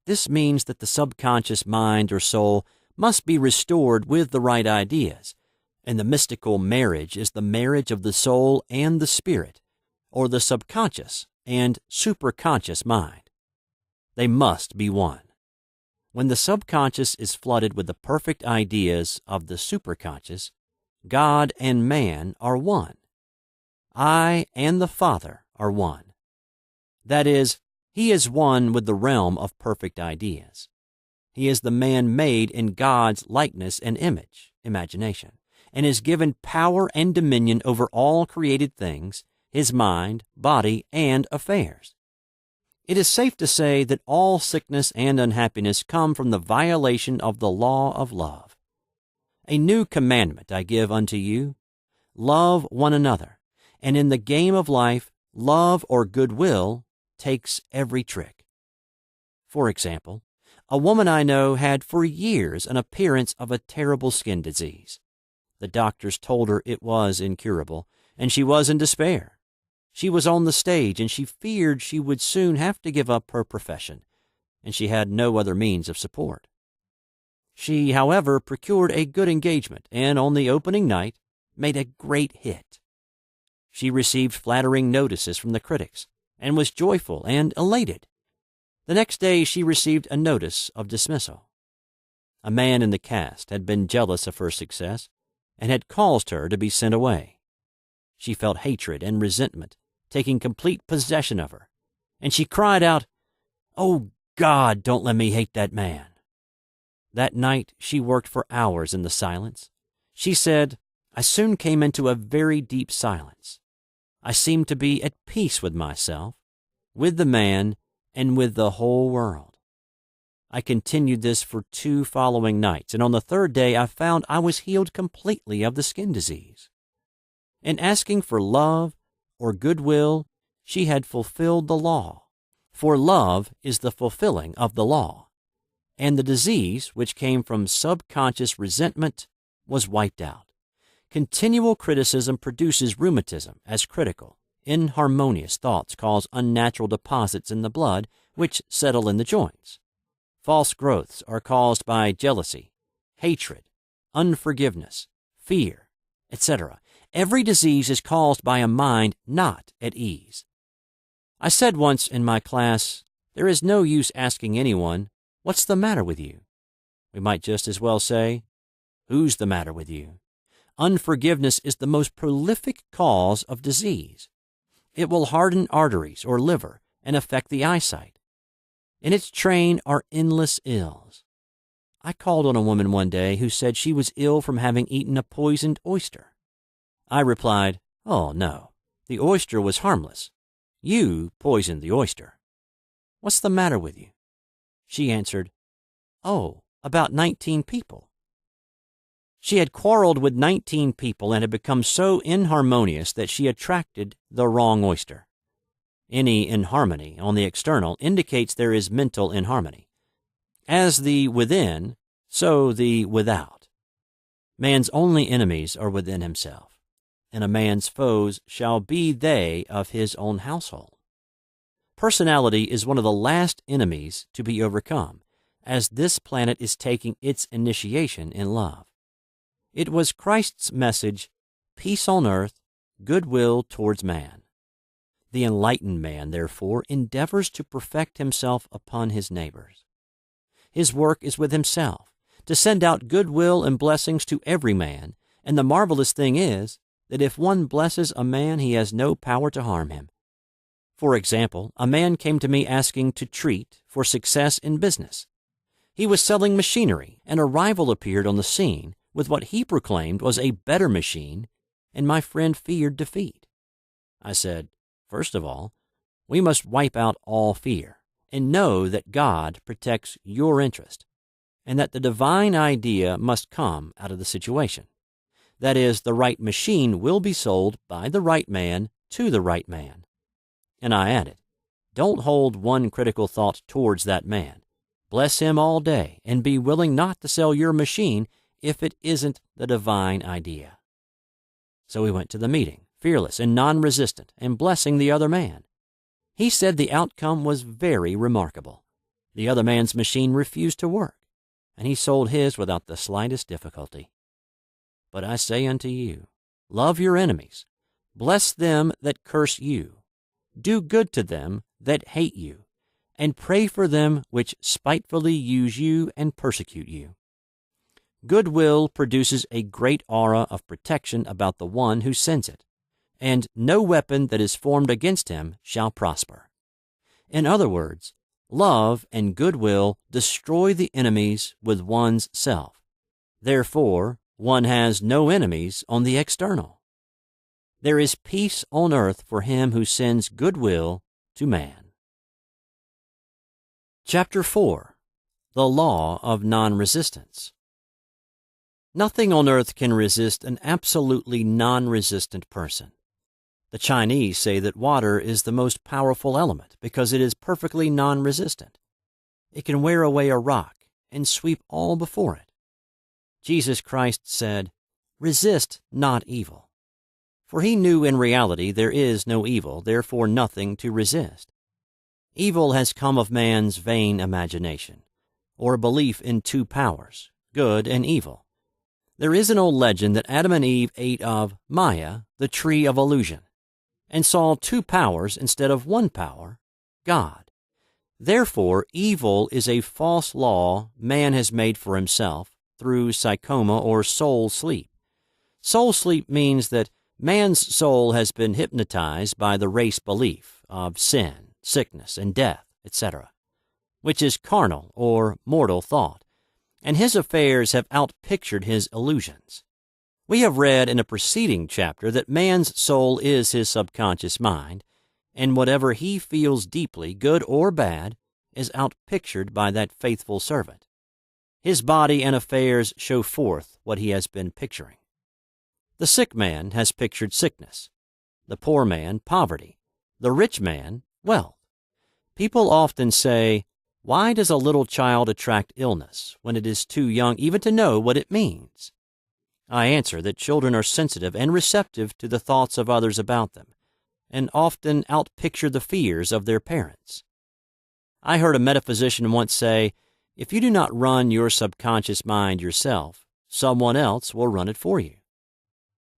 This means that the subconscious mind or soul must be restored with the right ideas, and the mystical marriage is the marriage of the soul and the spirit, or the subconscious and superconscious mind. They must be one. When the subconscious is flooded with the perfect ideas of the superconscious, God and man are one. I and the Father are one. That is, he is one with the realm of perfect ideas. He is the man made in God's likeness and image, imagination, and is given power and dominion over all created things, his mind, body, and affairs. It is safe to say that all sickness and unhappiness come from the violation of the law of love. "A new commandment I give unto you, love one another, and in the game of life, love or goodwill takes every trick." For example, a woman I know had for years an appearance of a terrible skin disease. The doctors told her it was incurable, and she was in despair. She was on the stage, and she feared she would soon have to give up her profession, and she had no other means of support. She, however, procured a good engagement, and on the opening night made a great hit. She received flattering notices from the critics, and was joyful and elated. The next day she received a notice of dismissal. A man in the caste had been jealous of her success and had caused her to be sent away. She felt hatred and resentment taking complete possession of her, and she cried out, "Oh, God, don't let me hate that man." That night she worked for hours in the silence. She said, "I soon came into a very deep silence. I seemed to be at peace with myself, with the man, and with the whole world. I continued this for 2 following nights, and on the 3rd day I found I was healed completely of the skin disease. In asking for love or goodwill, she had fulfilled the law, for love is the fulfilling of the law, and the disease, which came from subconscious resentment, was wiped out. Continual criticism produces rheumatism as critical, inharmonious thoughts cause unnatural deposits in the blood which settle in the joints. False growths are caused by jealousy, hatred, unforgiveness, fear, etc. Every disease is caused by a mind not at ease. I said once in my class, there is no use asking anyone, "What's the matter with you?" We might just as well say, "Who's the matter with you?" Unforgiveness is the most prolific cause of disease. It will harden arteries or liver and affect the eyesight. In its train are endless ills. I called on a woman one day who said she was ill from having eaten a poisoned oyster. I replied, "Oh, no, the oyster was harmless. You poisoned the oyster. What's the matter with you?" She answered, "Oh, about 19 people." She had quarreled with 19 people and had become so inharmonious that she attracted the wrong oyster. Any inharmony on the external indicates there is mental inharmony. As the within, so the without. Man's only enemies are within himself, and a man's foes shall be they of his own household. Personality is one of the last enemies to be overcome, as this planet is taking its initiation in love. It was Christ's message, peace on earth, goodwill towards man. The enlightened man, therefore, endeavors to perfect himself upon his neighbors. His work is with himself, to send out goodwill and blessings to every man, and the marvelous thing is that if one blesses a man, he has no power to harm him. For example, a man came to me asking to treat for success in business. He was selling machinery, and a rival appeared on the scene with what he proclaimed was a better machine, and my friend feared defeat. I said, "First of all, we must wipe out all fear and know that God protects your interest, and that the divine idea must come out of the situation. That is, the right machine will be sold by the right man to the right man." And I added, "Don't hold one critical thought towards that man. Bless him all day and be willing not to sell your machine if it isn't the divine idea." So we went to the meeting, fearless and non-resistant, and blessing the other man. He said the outcome was very remarkable. The other man's machine refused to work, and he sold his without the slightest difficulty. But I say unto you, love your enemies, bless them that curse you, do good to them that hate you, and pray for them which spitefully use you and persecute you. Goodwill produces a great aura of protection about the one who sends it, and no weapon that is formed against him shall prosper. In other words, love and goodwill destroy the enemies with one's self. Therefore, one has no enemies on the external. There is peace on earth for him who sends goodwill to man. Chapter 4. The Law of Non-Resistance. Nothing on earth can resist an absolutely non-resistant person. The Chinese say that water is the most powerful element because it is perfectly non-resistant. It can wear away a rock and sweep all before it. Jesus Christ said, "Resist not evil." For he knew in reality there is no evil, therefore nothing to resist. Evil has come of man's vain imagination, or belief in two powers, good and evil. There is an old legend that Adam and Eve ate of Maya, the tree of illusion, and saw two powers instead of one power, God. Therefore, evil is a false law man has made for himself through psychoma or soul sleep. Soul sleep means that man's soul has been hypnotized by the race belief of sin, sickness, and death, etc., which is carnal or mortal thought, and his affairs have outpictured his illusions. We have read in a preceding chapter that man's soul is his subconscious mind, and whatever he feels deeply, good or bad, is outpictured by that faithful servant. His body and affairs show forth what he has been picturing. The sick man has pictured sickness, the poor man poverty, the rich man wealth. People often say, "Why does a little child attract illness when it is too young even to know what it means?" I answer that children are sensitive and receptive to the thoughts of others about them, and often outpicture the fears of their parents. I heard a metaphysician once say, "If you do not run your subconscious mind yourself, someone else will run it for you."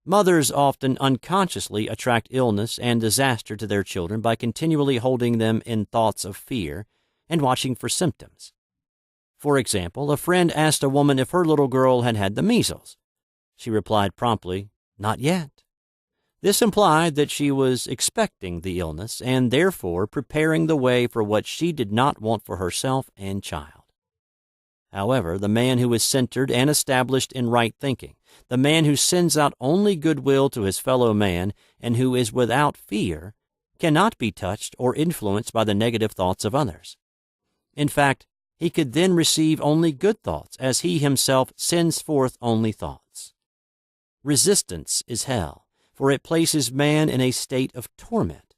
Mothers often unconsciously attract illness and disaster to their children by continually holding them in thoughts of fear and watching for symptoms. For example, a friend asked a woman if her little girl had had the measles. She replied promptly, "Not yet." This implied that she was expecting the illness and therefore preparing the way for what she did not want for herself and child. However, the man who is centered and established in right thinking, the man who sends out only goodwill to his fellow man and who is without fear, cannot be touched or influenced by the negative thoughts of others. In fact, he could then receive only good thoughts, as he himself sends forth only thoughts. Resistance is hell, for it places man in a state of torment.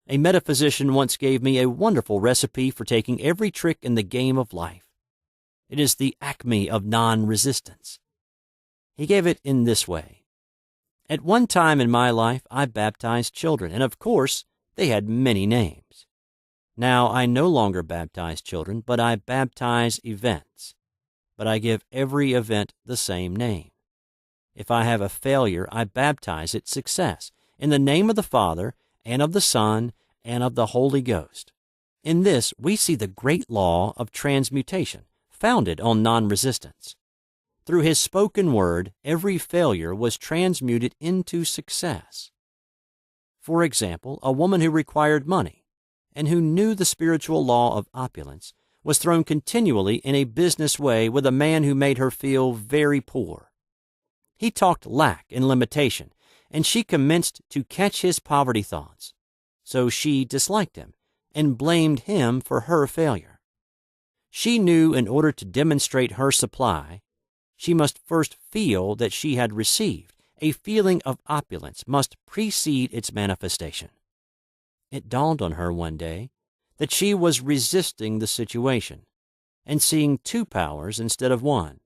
A metaphysician once gave me a wonderful recipe for taking every trick in the game of life. It is the acme of non-resistance. He gave it in this way. At one time in my life, I baptized children, and of course, they had many names. Now I no longer baptize children, but I baptize events. But I give every event the same name. If I have a failure, I baptize it success, in the name of the Father, and of the Son, and of the Holy Ghost. In this, we see the great law of transmutation, founded on non-resistance. Through his spoken word, every failure was transmuted into success. For example, a woman who required money and who knew the spiritual law of opulence was thrown continually in a business way with a man who made her feel very poor. He talked lack and limitation, and she commenced to catch his poverty thoughts. So she disliked him and blamed him for her failure. She knew in order to demonstrate her supply, she must first feel that she had received. A feeling of opulence must precede its manifestation. It dawned on her one day that she was resisting the situation and seeing two powers instead of one.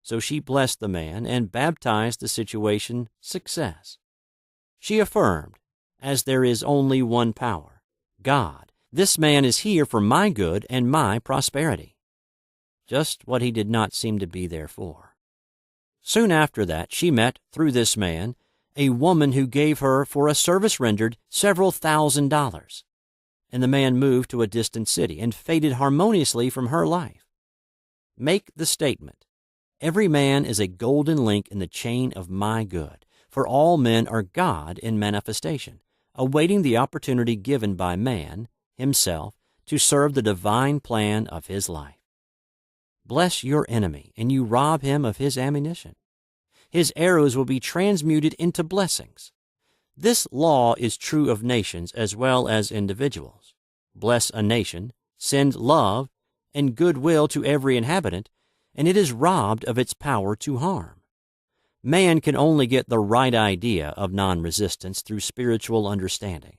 So she blessed the man and baptized the situation success. She affirmed, as there is only one power, God, this man is here for my good and my prosperity. Just what he did not seem to be there for. Soon after that, she met, through this man, a woman who gave her, for a service rendered, several $1,000s, and the man moved to a distant city and faded harmoniously from her life. Make the statement, "Every man is a golden link in the chain of my good, for all men are God in manifestation, awaiting the opportunity given by man, himself, to serve the divine plan of his life." Bless your enemy, and you rob him of his ammunition. His arrows will be transmuted into blessings. This law is true of nations as well as individuals. Bless a nation, send love and goodwill to every inhabitant, and it is robbed of its power to harm. Man can only get the right idea of non-resistance through spiritual understanding.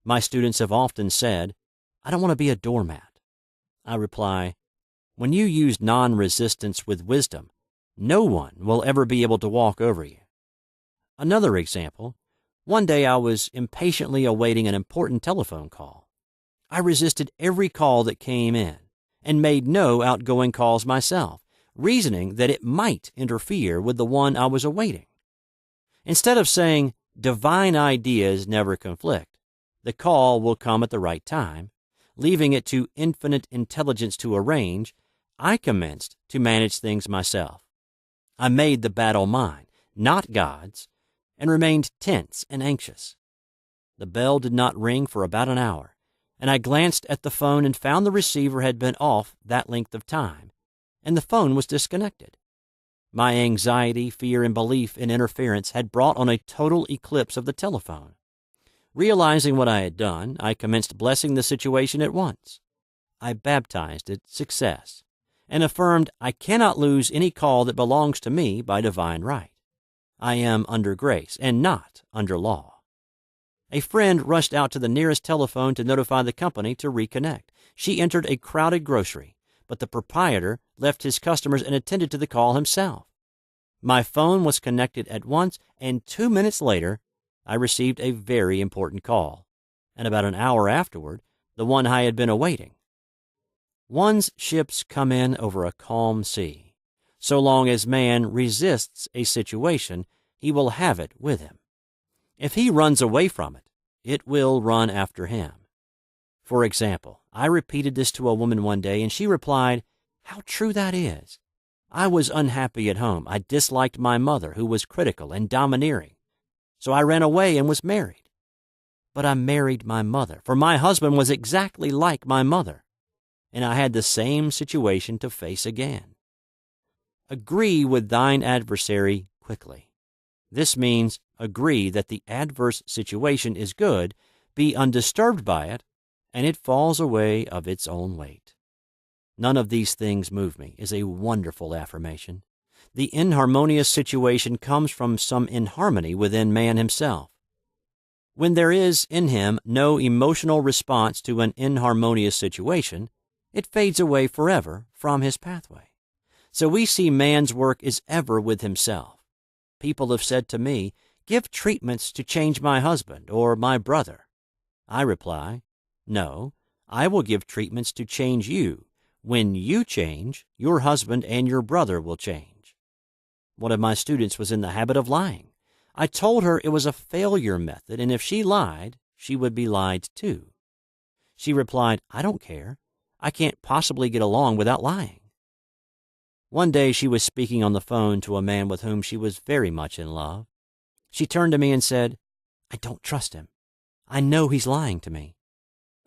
My students have often said, "I don't want to be a doormat." I reply, when you use non-resistance with wisdom, no one will ever be able to walk over you. Another example, one day I was impatiently awaiting an important telephone call. I resisted every call that came in and made no outgoing calls myself, reasoning that it might interfere with the one I was awaiting. Instead of saying, "Divine ideas never conflict, the call will come at the right time," leaving it to infinite intelligence to arrange, I commenced to manage things myself. I made the battle mine, not God's, and remained tense and anxious. The bell did not ring for about an hour, and I glanced at the phone and found the receiver had been off that length of time, and the phone was disconnected. My anxiety, fear, and belief in interference had brought on a total eclipse of the telephone. Realizing what I had done, I commenced blessing the situation at once. I baptized it success, and affirmed I cannot lose any call that belongs to me by divine right. I am under grace and not under law. A friend rushed out to the nearest telephone to notify the company to reconnect. She entered a crowded grocery, but the proprietor left his customers and attended to the call himself. My phone was connected at once, and 2 minutes later, I received a very important call, and about an hour afterward, the one I had been awaiting. One's ships come in over a calm sea. So long as man resists a situation, he will have it with him. If he runs away from it, it will run after him. For example, I repeated this to a woman one day, and she replied, "How true that is. I was unhappy at home. I disliked my mother, who was critical and domineering. So I ran away and was married. But I married my mother, for my husband was exactly like my mother, and I had the same situation to face again." Agree with thine adversary quickly. This means agree that the adverse situation is good, be undisturbed by it, and it falls away of its own weight. "None of these things move me" is a wonderful affirmation. The inharmonious situation comes from some inharmony within man himself. When there is in him no emotional response to an inharmonious situation, it fades away forever from his pathway. So we see man's work is ever with himself. People have said to me, "Give treatments to change my husband or my brother." I reply, "No, I will give treatments to change you. When you change, your husband and your brother will change." One of my students was in the habit of lying. I told her it was a failure method, and if she lied, she would be lied to. She replied, "I don't care. I can't possibly get along without lying." One day she was speaking on the phone to a man with whom she was very much in love. She turned to me and said, "I don't trust him. I know he's lying to me."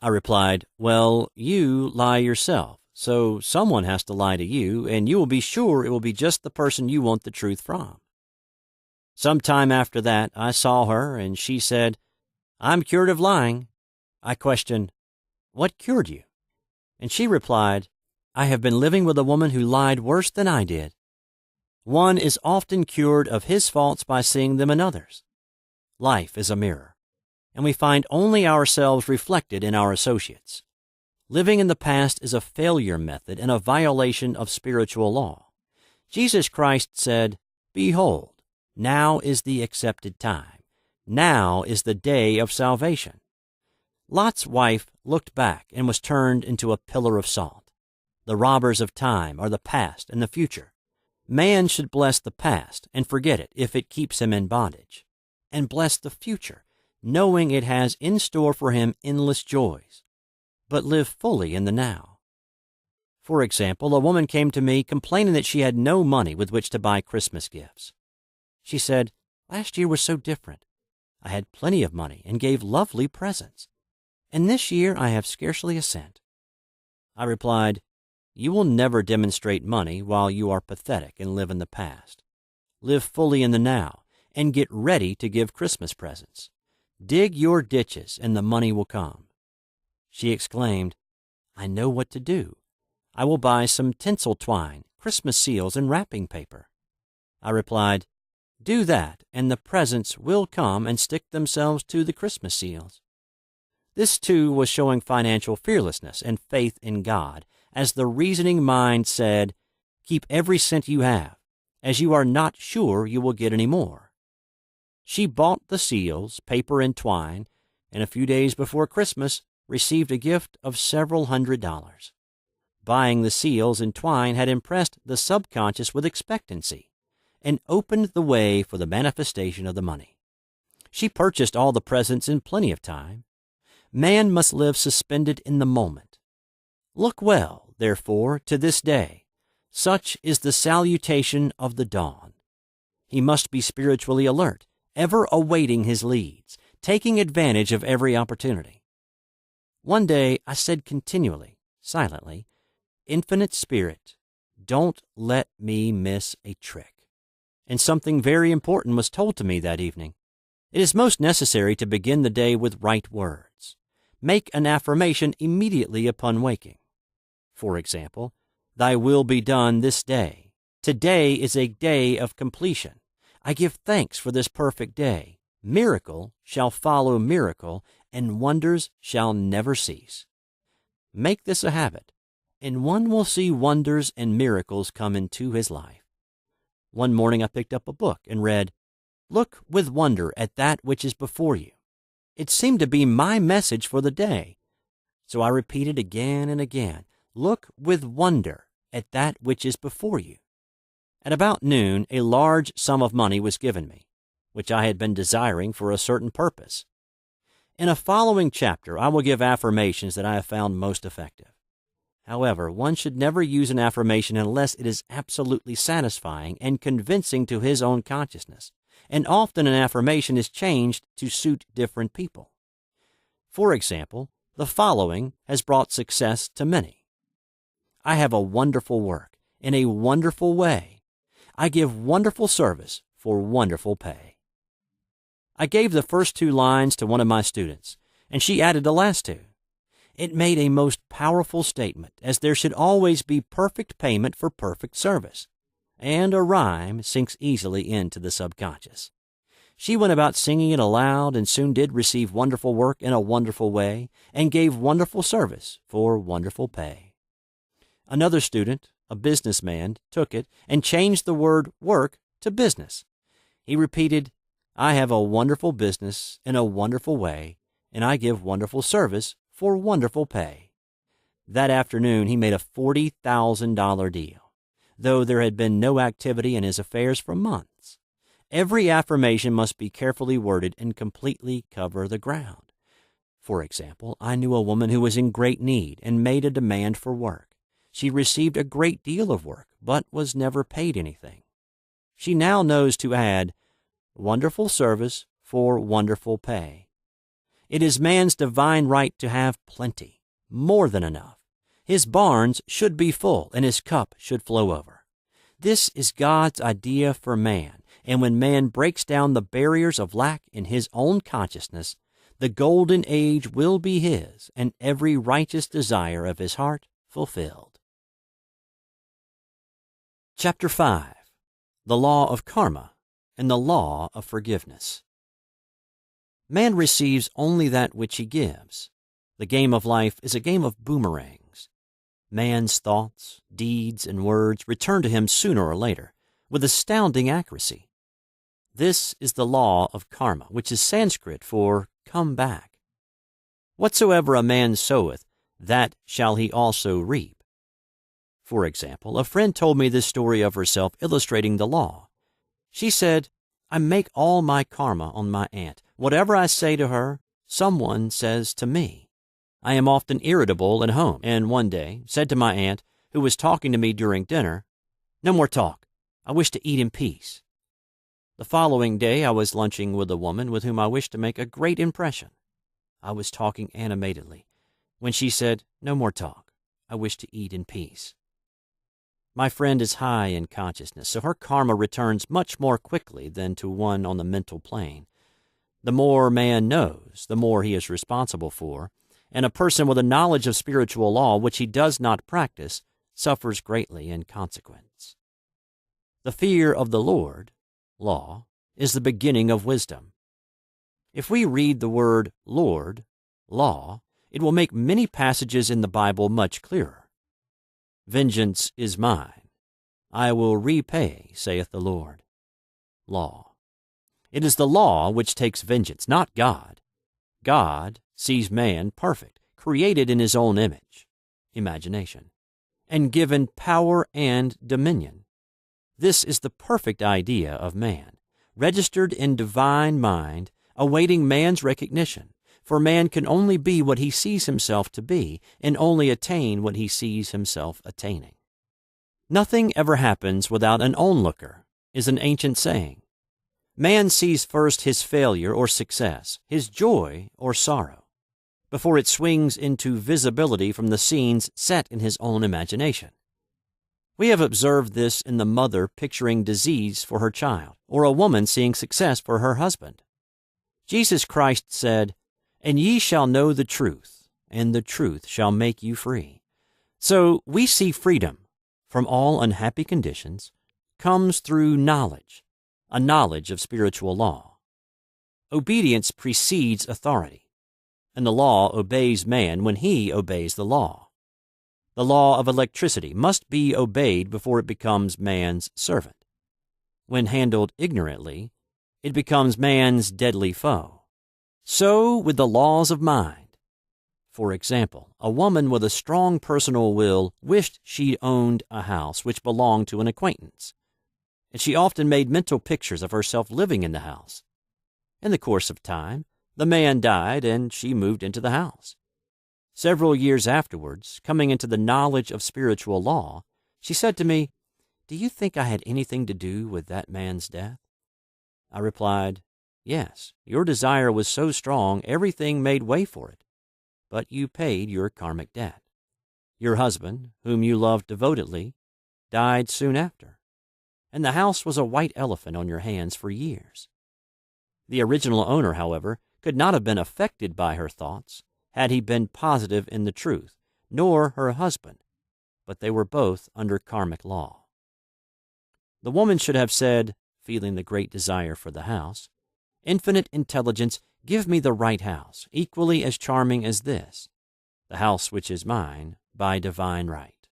I replied, "Well, you lie yourself, so someone has to lie to you, and you will be sure it will be just the person you want the truth from." Some time after that, I saw her, and she said, "I'm cured of lying." I questioned, "What cured you?" And she replied, "I have been living with a woman who lied worse than I did." One is often cured of his faults by seeing them in others. Life is a mirror, and we find only ourselves reflected in our associates. Living in the past is a failure method and a violation of spiritual law. Jesus Christ said, "Behold, now is the accepted time. Now is the day of salvation." Lot's wife looked back and was turned into a pillar of salt. The robbers of time are the past and the future. Man should bless the past and forget it if it keeps him in bondage, and bless the future, knowing it has in store for him endless joys, but live fully in the now. For example, a woman came to me complaining that she had no money with which to buy Christmas gifts. She said, "Last year was so different. I had plenty of money and gave lovely presents, and this year I have scarcely a cent." I replied, "You will never demonstrate money while you are pathetic and live in the past. Live fully in the now and get ready to give Christmas presents. Dig your ditches and the money will come." She exclaimed, "I know what to do. I will buy some tinsel twine, Christmas seals, and wrapping paper." I replied, "Do that, and the presents will come and stick themselves to the Christmas seals." This, too, was showing financial fearlessness and faith in God, as the reasoning mind said, "Keep every cent you have, as you are not sure you will get any more." She bought the seals, paper, and twine, and a few days before Christmas received a gift of several $100s. Buying the seals and twine had impressed the subconscious with expectancy and opened the way for the manifestation of the money. She purchased all the presents in plenty of time. man must live suspended in the moment. Look well, therefore, to this day. Such is the salutation of the dawn. He must be spiritually alert, ever awaiting his leads, taking advantage of every opportunity. One day I said continually, silently, Infinite Spirit, don't let me miss a trick. And something very important was told to me that evening. It is most necessary to begin the day with right words. Make an affirmation immediately upon waking. For example, Thy will be done this day. Today is a day of completion. I give thanks for this perfect day. Miracle shall follow miracle, and wonders shall never cease. Make this a habit, and one will see wonders and miracles come into his life. One morning I picked up a book and read, Look with wonder at that which is before you. It seemed to be my message for the day. So I repeated again and again, Look with wonder at that which is before you. At about noon, a large sum of money was given me, which I had been desiring for a certain purpose. In a following chapter, I will give affirmations that I have found most effective. However, one should never use an affirmation unless it is absolutely satisfying and convincing to his own consciousness, and often an affirmation is changed to suit different people. For example, the following has brought success to many. I have a wonderful work in a wonderful way. I give wonderful service for wonderful pay. I gave the first two lines to one of my students, and she added the last two. It made a most powerful statement, as there should always be perfect payment for perfect service, and a rhyme sinks easily into the subconscious. She went about singing it aloud and soon did receive wonderful work in a wonderful way and gave wonderful service for wonderful pay. Another student, a businessman, took it and changed the word work to business. He repeated, I have a wonderful business in a wonderful way, and I give wonderful service for wonderful pay. That afternoon he made a $40,000 deal, though there had been no activity in his affairs for months. Every affirmation must be carefully worded and completely cover the ground. For example, I knew a woman who was in great need and made a demand for work. She received a great deal of work, but was never paid anything. She now knows to add, wonderful service for wonderful pay. It is man's divine right to have plenty, more than enough. His barns should be full, and his cup should flow over. This is God's idea for man, and when man breaks down the barriers of lack in his own consciousness, the golden age will be his, and every righteous desire of his heart fulfilled. Chapter 5. The Law of Karma and the Law of Forgiveness. Man receives only that which he gives. The game of life is a game of boomerangs. Man's thoughts, deeds, and words return to him sooner or later, with astounding accuracy. This is the law of karma, which is Sanskrit for come back. Whatsoever a man soweth, that shall he also reap. For example, a friend told me this story of herself illustrating the law. She said, I make all my karma on my aunt. Whatever I say to her, someone says to me. I am often irritable at home, and one day said to my aunt, who was talking to me during dinner, No more talk. I wish to eat in peace. The following day I was lunching with a woman with whom I wished to make a great impression. I was talking animatedly when she said, No more talk. I wish to eat in peace. My friend is high in consciousness, so her karma returns much more quickly than to one on the mental plane. The more man knows, the more he is responsible for, and a person with a knowledge of spiritual law which he does not practice suffers greatly in consequence. The fear of the Lord, law, is the beginning of wisdom. If we read the word Lord, law, it will make many passages in the Bible much clearer. Vengeance is mine. I will repay, saith the Lord. Law. It is the law which takes vengeance, not God. God sees man perfect, created in his own image, imagination, and given power and dominion. This is the perfect idea of man, registered in divine mind, awaiting man's recognition, for man can only be what he sees himself to be, and only attain what he sees himself attaining. Nothing ever happens without an onlooker, is an ancient saying. Man sees first his failure or success, his joy or sorrow, before it swings into visibility from the scenes set in his own imagination. We have observed this in the mother picturing disease for her child, or a woman seeing success for her husband. Jesus Christ said, "And ye shall know the truth, and the truth shall make you free." So we see freedom from all unhappy conditions comes through knowledge, a knowledge of spiritual law. Obedience precedes authority, and the law obeys man when he obeys the law. The law of electricity must be obeyed before it becomes man's servant. When handled ignorantly, it becomes man's deadly foe. So with the laws of mind. For example, a woman with a strong personal will wished she owned a house which belonged to an acquaintance, and she often made mental pictures of herself living in the house. In the course of time, the man died and she moved into the house. Several years afterwards, coming into the knowledge of spiritual law, she said to me, "Do you think I had anything to do with that man's death?" I replied, "Yes, your desire was so strong everything made way for it, but you paid your karmic debt. Your husband, whom you loved devotedly, died soon after, and the house was a white elephant on your hands for years." The original owner, however, could not have been affected by her thoughts had he been positive in the truth, nor her husband, but they were both under karmic law. The woman should have said, feeling the great desire for the house, "Infinite intelligence, give me the right house, equally as charming as this, the house which is mine by divine right."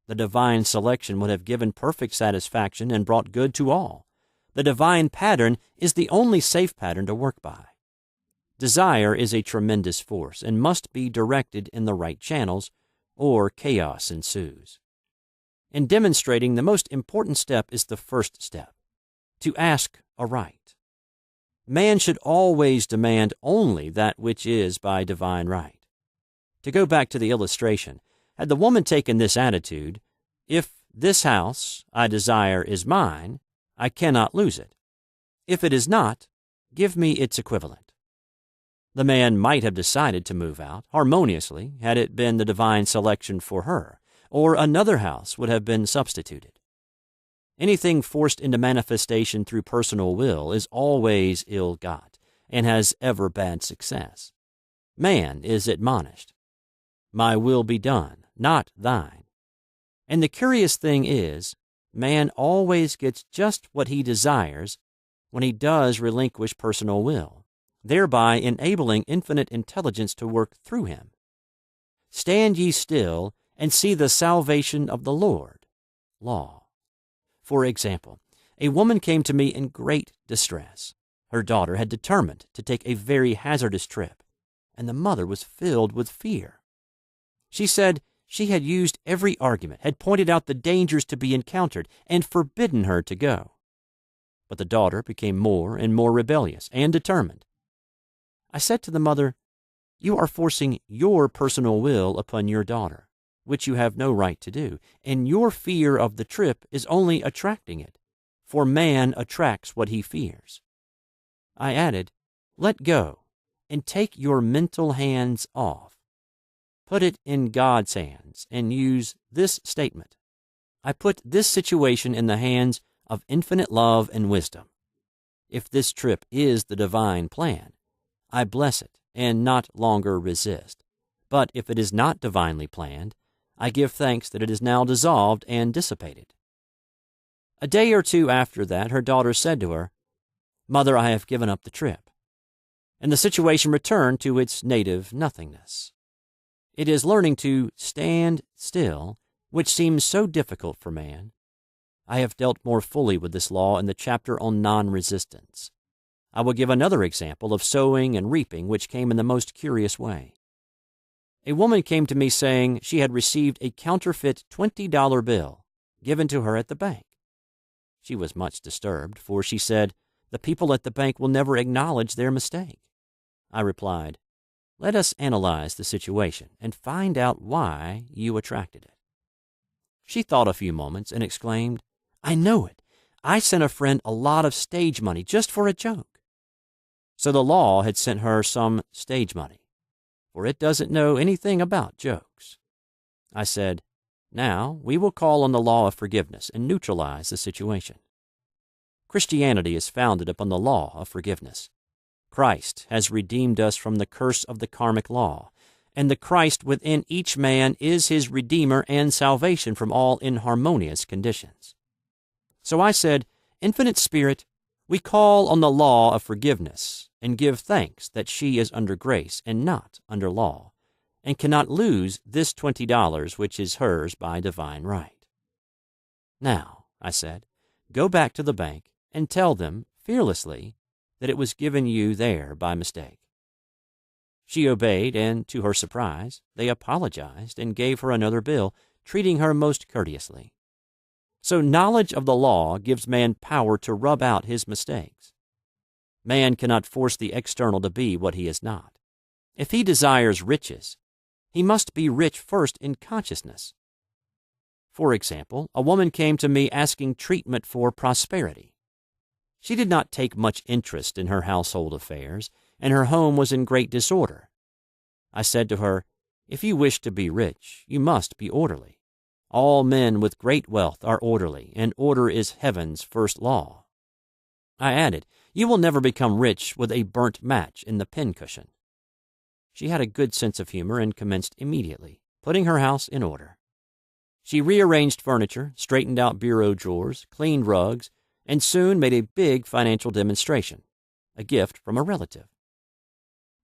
The divine selection would have given perfect satisfaction and brought good to all. The divine pattern is the only safe pattern to work by. Desire is a tremendous force and must be directed in the right channels, or chaos ensues. In demonstrating, the most important step is the first step, to ask aright. Man should always demand only that which is by divine right. To go back to the illustration, had the woman taken this attitude, "If this house I desire is mine, I cannot lose it. If it is not, give me its equivalent." The man might have decided to move out harmoniously had it been the divine selection for her, or another house would have been substituted. Anything forced into manifestation through personal will is always ill-got and has ever bad success. Man is admonished, "My will be done, not thine." And the curious thing is, man always gets just what he desires when he does relinquish personal will, thereby enabling infinite intelligence to work through him. "Stand ye still and see the salvation of the Lord." Law. For example, a woman came to me in great distress. Her daughter had determined to take a very hazardous trip, and the mother was filled with fear. She said she had used every argument, had pointed out the dangers to be encountered, and forbidden her to go. But the daughter became more and more rebellious and determined. I said to the mother, "You are forcing your personal will upon your daughter, which you have no right to do, and your fear of the trip is only attracting it, for man attracts what he fears." I added, "Let go and take your mental hands off. Put it in God's hands and use this statement: I put this situation in the hands of infinite love and wisdom. If this trip is the divine plan, I bless it and not longer resist. But if it is not divinely planned, I give thanks that it is now dissolved and dissipated." A day or two after that, her daughter said to her, "Mother, I have given up the trip." And the situation returned to its native nothingness. It is learning to stand still, which seems so difficult for man. I have dealt more fully with this law in the chapter on non-resistance. I will give another example of sowing and reaping which came in the most curious way. A woman came to me saying she had received a counterfeit $20 bill given to her at the bank. She was much disturbed, for she said, "The people at the bank will never acknowledge their mistake." I replied, "Let us analyze the situation and find out why you attracted it." She thought a few moments and exclaimed, "I know it. I sent a friend a lot of stage money just for a joke." So the law had sent her some stage money, for it doesn't know anything about jokes. I said, "Now we will call on the law of forgiveness and neutralize the situation." Christianity is founded upon the law of forgiveness. Christ has redeemed us from the curse of the karmic law, and the Christ within each man is his Redeemer and salvation from all inharmonious conditions. So I said, "Infinite Spirit, we call on the law of forgiveness and give thanks that she is under grace and not under law, and cannot lose this $20 which is hers by divine right. Now," I said, "go back to the bank and tell them fearlessly that it was given you there by mistake." She obeyed, and to her surprise, they apologized and gave her another bill, treating her most courteously. So knowledge of the law gives man power to rub out his mistakes. Man cannot force the external to be what he is not. If he desires riches, he must be rich first in consciousness. For example, a woman came to me asking treatment for prosperity. She did not take much interest in her household affairs, and her home was in great disorder. I said to her, "If you wish to be rich, you must be orderly. All men with great wealth are orderly, and order is heaven's first law." I added, "You will never become rich with a burnt match in the pincushion." She had a good sense of humor and commenced immediately, putting her house in order. She rearranged furniture, straightened out bureau drawers, cleaned rugs, and soon made a big financial demonstration, a gift from a relative.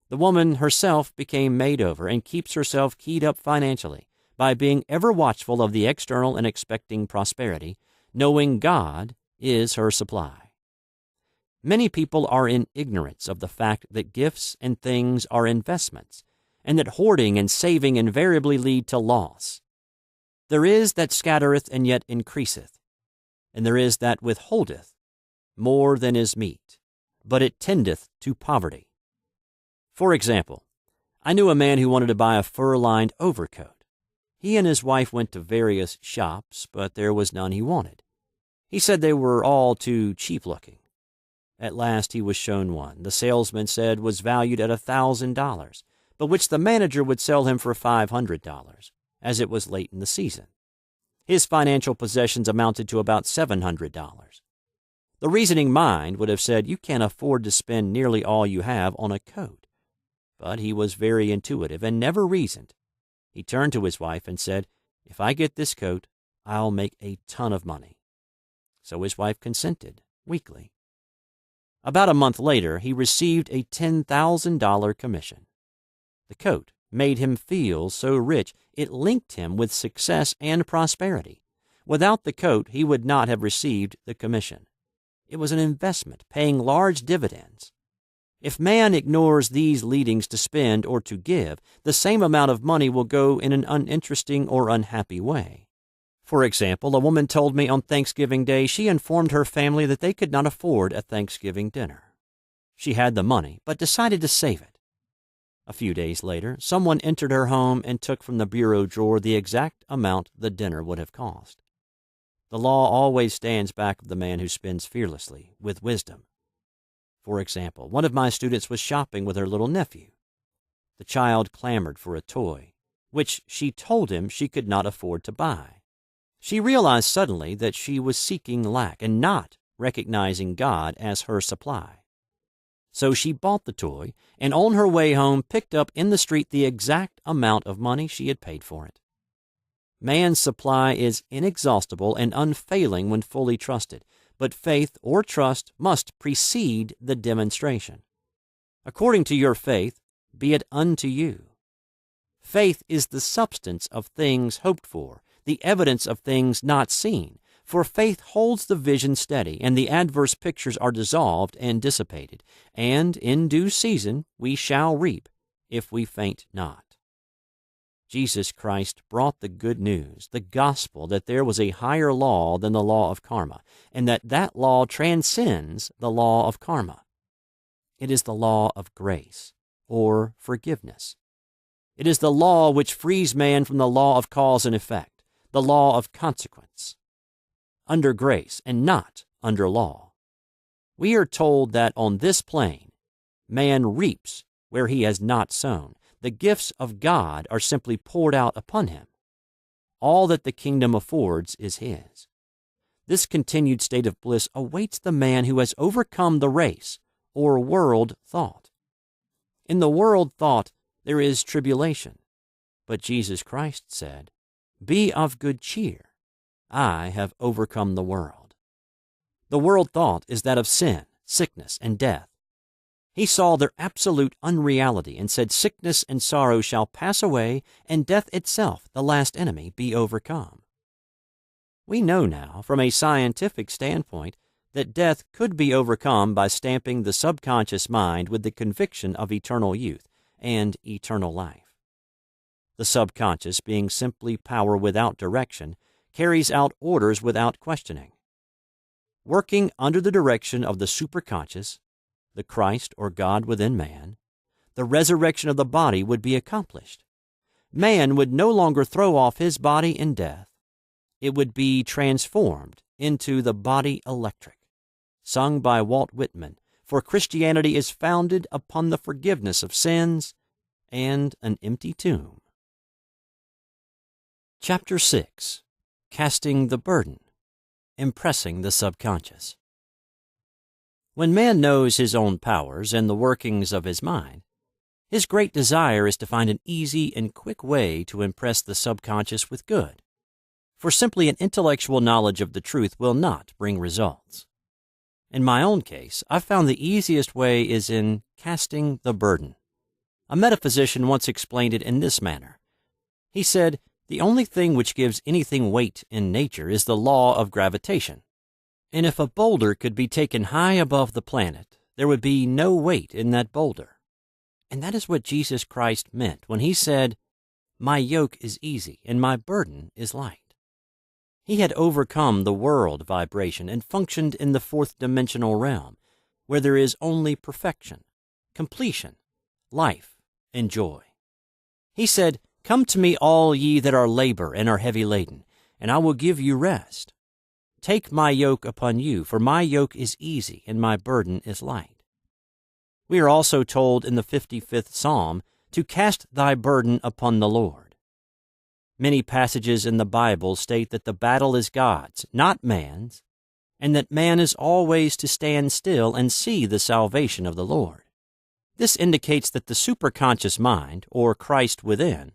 The woman herself became made over and keeps herself keyed up financially by being ever watchful of the external and expecting prosperity, knowing God is her supply. Many people are in ignorance of the fact that gifts and things are investments, and that hoarding and saving invariably lead to loss. There is that scattereth and yet increaseth, and there is that withholdeth more than is meet, but it tendeth to poverty. For example, I knew a man who wanted to buy a fur-lined overcoat. He and his wife went to various shops, but there was none he wanted. He said they were all too cheap-looking. At last he was shown one the salesman said was valued at $1,000, but which the manager would sell him for $500, as it was late in the season. His financial possessions amounted to about $700. The reasoning mind would have said, "You can't afford to spend nearly all you have on a coat." But he was very intuitive and never reasoned. He turned to his wife and said, "If I get this coat, I'll make a ton of money." So his wife consented, weakly. About a month later, he received a $10,000 commission. The coat made him feel so rich it linked him with success and prosperity. Without the coat, he would not have received the commission. It was an investment, paying large dividends. If man ignores these leadings to spend or to give, the same amount of money will go in an uninteresting or unhappy way. For example, a woman told me on Thanksgiving Day she informed her family that they could not afford a Thanksgiving dinner. She had the money, but decided to save it. A few days later, someone entered her home and took from the bureau drawer the exact amount the dinner would have cost. The law always stands back of the man who spends fearlessly, with wisdom. For example, one of my students was shopping with her little nephew. The child clamored for a toy, which she told him she could not afford to buy. She realized suddenly that she was seeking lack and not recognizing God as her supply. So she bought the toy, and on her way home picked up in the street the exact amount of money she had paid for it. Man's supply is inexhaustible and unfailing when fully trusted, but faith or trust must precede the demonstration. According to your faith, be it unto you. Faith is the substance of things hoped for, the evidence of things not seen, for faith holds the vision steady, and the adverse pictures are dissolved and dissipated, and in due season we shall reap, if we faint not. Jesus Christ brought the good news, the gospel, that there was a higher law than the law of karma, and that law transcends the law of karma. It is the law of grace, or forgiveness. It is the law which frees man from the law of cause and effect, the law of consequence. Under grace and not under law. We are told that on this plane, man reaps where he has not sown. The gifts of God are simply poured out upon him. All that the kingdom affords is his. This continued state of bliss awaits the man who has overcome the race or world thought. In the world thought, there is tribulation. But Jesus Christ said, "Be of good cheer. I have overcome the world." The world thought is that of sin, sickness, and death. He saw their absolute unreality and said, "Sickness and sorrow shall pass away, and death itself, the last enemy, be overcome." We know now, from a scientific standpoint, that death could be overcome by stamping the subconscious mind with the conviction of eternal youth and eternal life. The subconscious, being simply power without direction, carries out orders without questioning. Working under the direction of the superconscious, the Christ or God within man, the resurrection of the body would be accomplished. Man would no longer throw off his body in death. It would be transformed into the body electric, sung by Walt Whitman, for Christianity is founded upon the forgiveness of sins and an empty tomb. Chapter 6. Casting the Burden, Impressing the Subconscious. When man knows his own powers and the workings of his mind, his great desire is to find an easy and quick way to impress the subconscious with good, for simply an intellectual knowledge of the truth will not bring results. In my own case, I've found the easiest way is in casting the burden. A metaphysician once explained it in this manner. He said, "The only thing which gives anything weight in nature is the law of gravitation. And if a boulder could be taken high above the planet, there would be no weight in that boulder." And that is what Jesus Christ meant when he said, "My yoke is easy and my burden is light." He had overcome the world vibration and functioned in the fourth-dimensional realm, where there is only perfection, completion, life, and joy. He said, "Come to me, all ye that are labor and are heavy laden, and I will give you rest. Take my yoke upon you, for my yoke is easy and my burden is light." We are also told in the 55th Psalm to cast thy burden upon the Lord. Many passages in the Bible state that the battle is God's, not man's, and that man is always to stand still and see the salvation of the Lord. This indicates that the superconscious mind, or Christ within,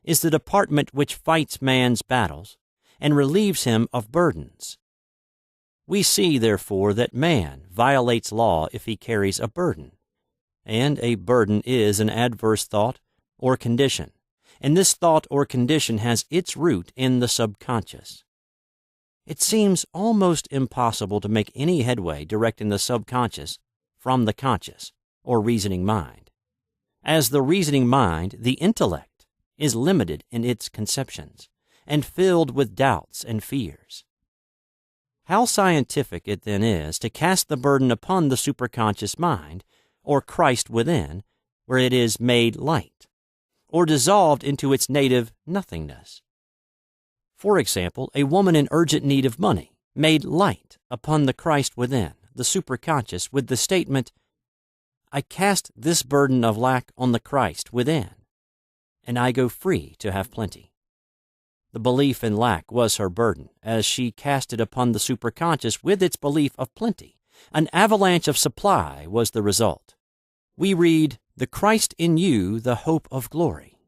is the department which fights man's battles and relieves him of burdens. We see, therefore, that man violates law if he carries a burden, and a burden is an adverse thought or condition, and this thought or condition has its root in the subconscious. It seems almost impossible to make any headway directing the subconscious from the conscious or reasoning mind. As the reasoning mind, the intellect is limited in its conceptions and filled with doubts and fears. How scientific it then is to cast the burden upon the superconscious mind, or Christ within, where it is made light, or dissolved into its native nothingness. For example, a woman in urgent need of money made light upon the Christ within, the superconscious, with the statement, "I cast this burden of lack on the Christ within, and I go free to have plenty." The belief in lack was her burden, as she cast it upon the superconscious with its belief of plenty. An avalanche of supply was the result. We read, "The Christ in you, the hope of glory."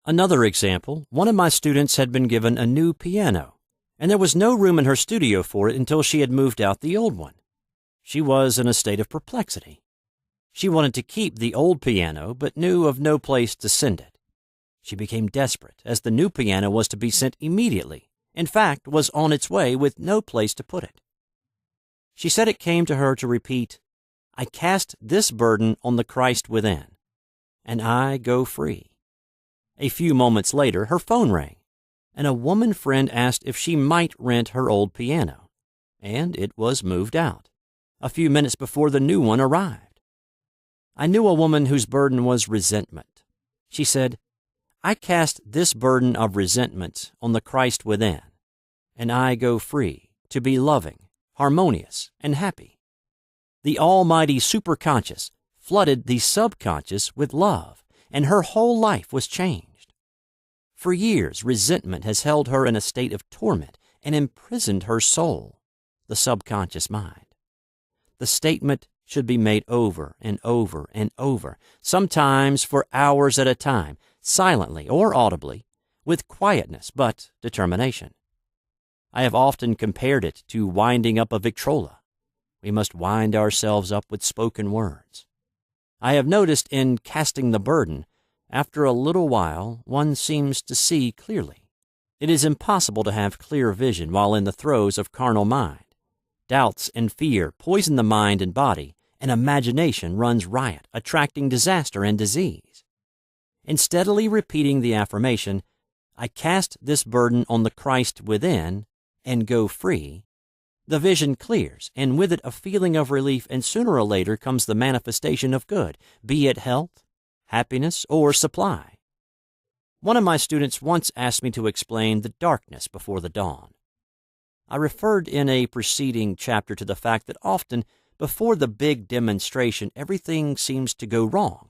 Another example, one of my students had been given a new piano, and there was no room in her studio for it until she had moved out the old one. She was in a state of perplexity. She wanted to keep the old piano, but knew of no place to send it. She became desperate, as the new piano was to be sent immediately, in fact, was on its way with no place to put it. She said it came to her to repeat, "I cast this burden on the Christ within, and I go free." A few moments later, her phone rang, and a woman friend asked if she might rent her old piano, and it was moved out, a few minutes before the new one arrived. I knew a woman whose burden was resentment. She said, "I cast this burden of resentment on the Christ within, and I go free to be loving, harmonious, and happy." The almighty superconscious flooded the subconscious with love, and her whole life was changed. For years, resentment has held her in a state of torment and imprisoned her soul, the subconscious mind. The statement should be made over and over and over, sometimes for hours at a time, silently or audibly, with quietness but determination. I have often compared it to winding up a Victrola. We must wind ourselves up with spoken words. I have noticed in casting the burden, after a little while one seems to see clearly. It is impossible to have clear vision while in the throes of carnal mind. Doubts and fear poison the mind and body, and imagination runs riot, attracting disaster and disease. In steadily repeating the affirmation, "I cast this burden on the Christ within and go free," the vision clears, and with it a feeling of relief, and sooner or later comes the manifestation of good, be it health, happiness, or supply. One of my students once asked me to explain the darkness before the dawn. I referred in a preceding chapter to the fact that often, before the big demonstration, everything seems to go wrong,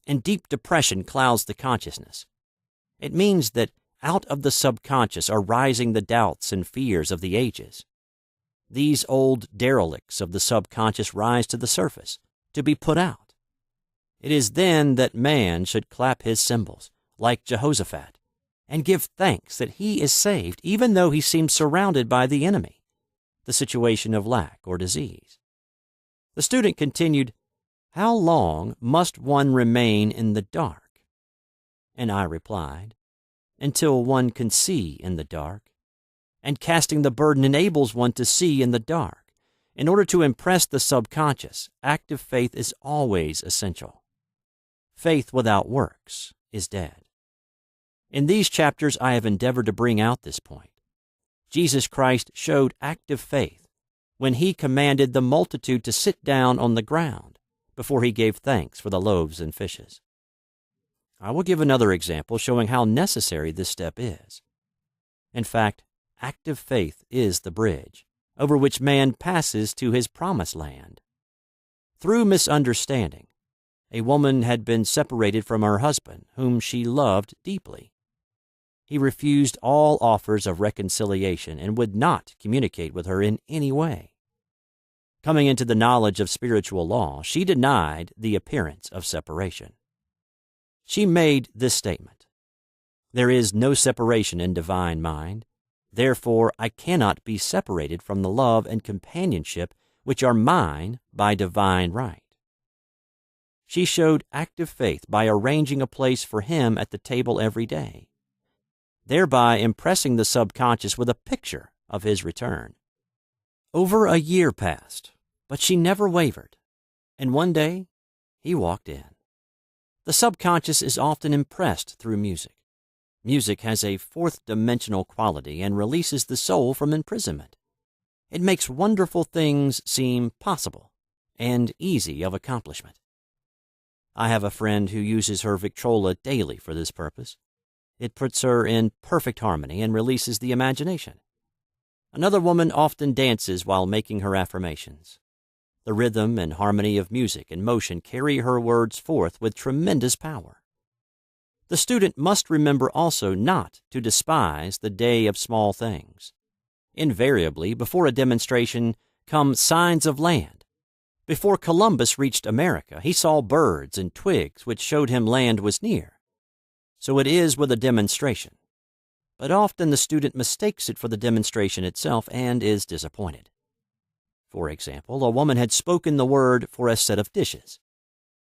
and deep depression clouds the consciousness. It means that out of the subconscious are rising the doubts and fears of the ages. These old derelicts of the subconscious rise to the surface, to be put out. It is then that man should clap his cymbals, like Jehoshaphat, and give thanks that he is saved, even though he seems surrounded by the enemy, the situation of lack or disease. The student continued, "How long must one remain in the dark?" And I replied, "Until one can see in the dark." And casting the burden enables one to see in the dark. In order to impress the subconscious, active faith is always essential. Faith without works is dead. In these chapters, I have endeavored to bring out this point. Jesus Christ showed active faith when he commanded the multitude to sit down on the ground before he gave thanks for the loaves and fishes. I will give another example showing how necessary this step is. In fact, active faith is the bridge over which man passes to his promised land. Through misunderstanding, a woman had been separated from her husband, whom she loved deeply. He refused all offers of reconciliation and would not communicate with her in any way. Coming into the knowledge of spiritual law, she denied the appearance of separation. She made this statement: "There is no separation in divine mind. Therefore, I cannot be separated from the love and companionship which are mine by divine right." She showed active faith by arranging a place for him at the table every day, thereby impressing the subconscious with a picture of his return. Over a year passed, but she never wavered, and one day he walked in. The subconscious is often impressed through music. Music has a fourth-dimensional quality and releases the soul from imprisonment. It makes wonderful things seem possible and easy of accomplishment. I have a friend who uses her Victrola daily for this purpose. It puts her in perfect harmony and releases the imagination. Another woman often dances while making her affirmations. The rhythm and harmony of music and motion carry her words forth with tremendous power. The student must remember also not to despise the day of small things. Invariably, before a demonstration come signs of land. Before Columbus reached America, he saw birds and twigs which showed him land was near. So it is with a demonstration. But often the student mistakes it for the demonstration itself and is disappointed. For example, a woman had spoken the word for a set of dishes.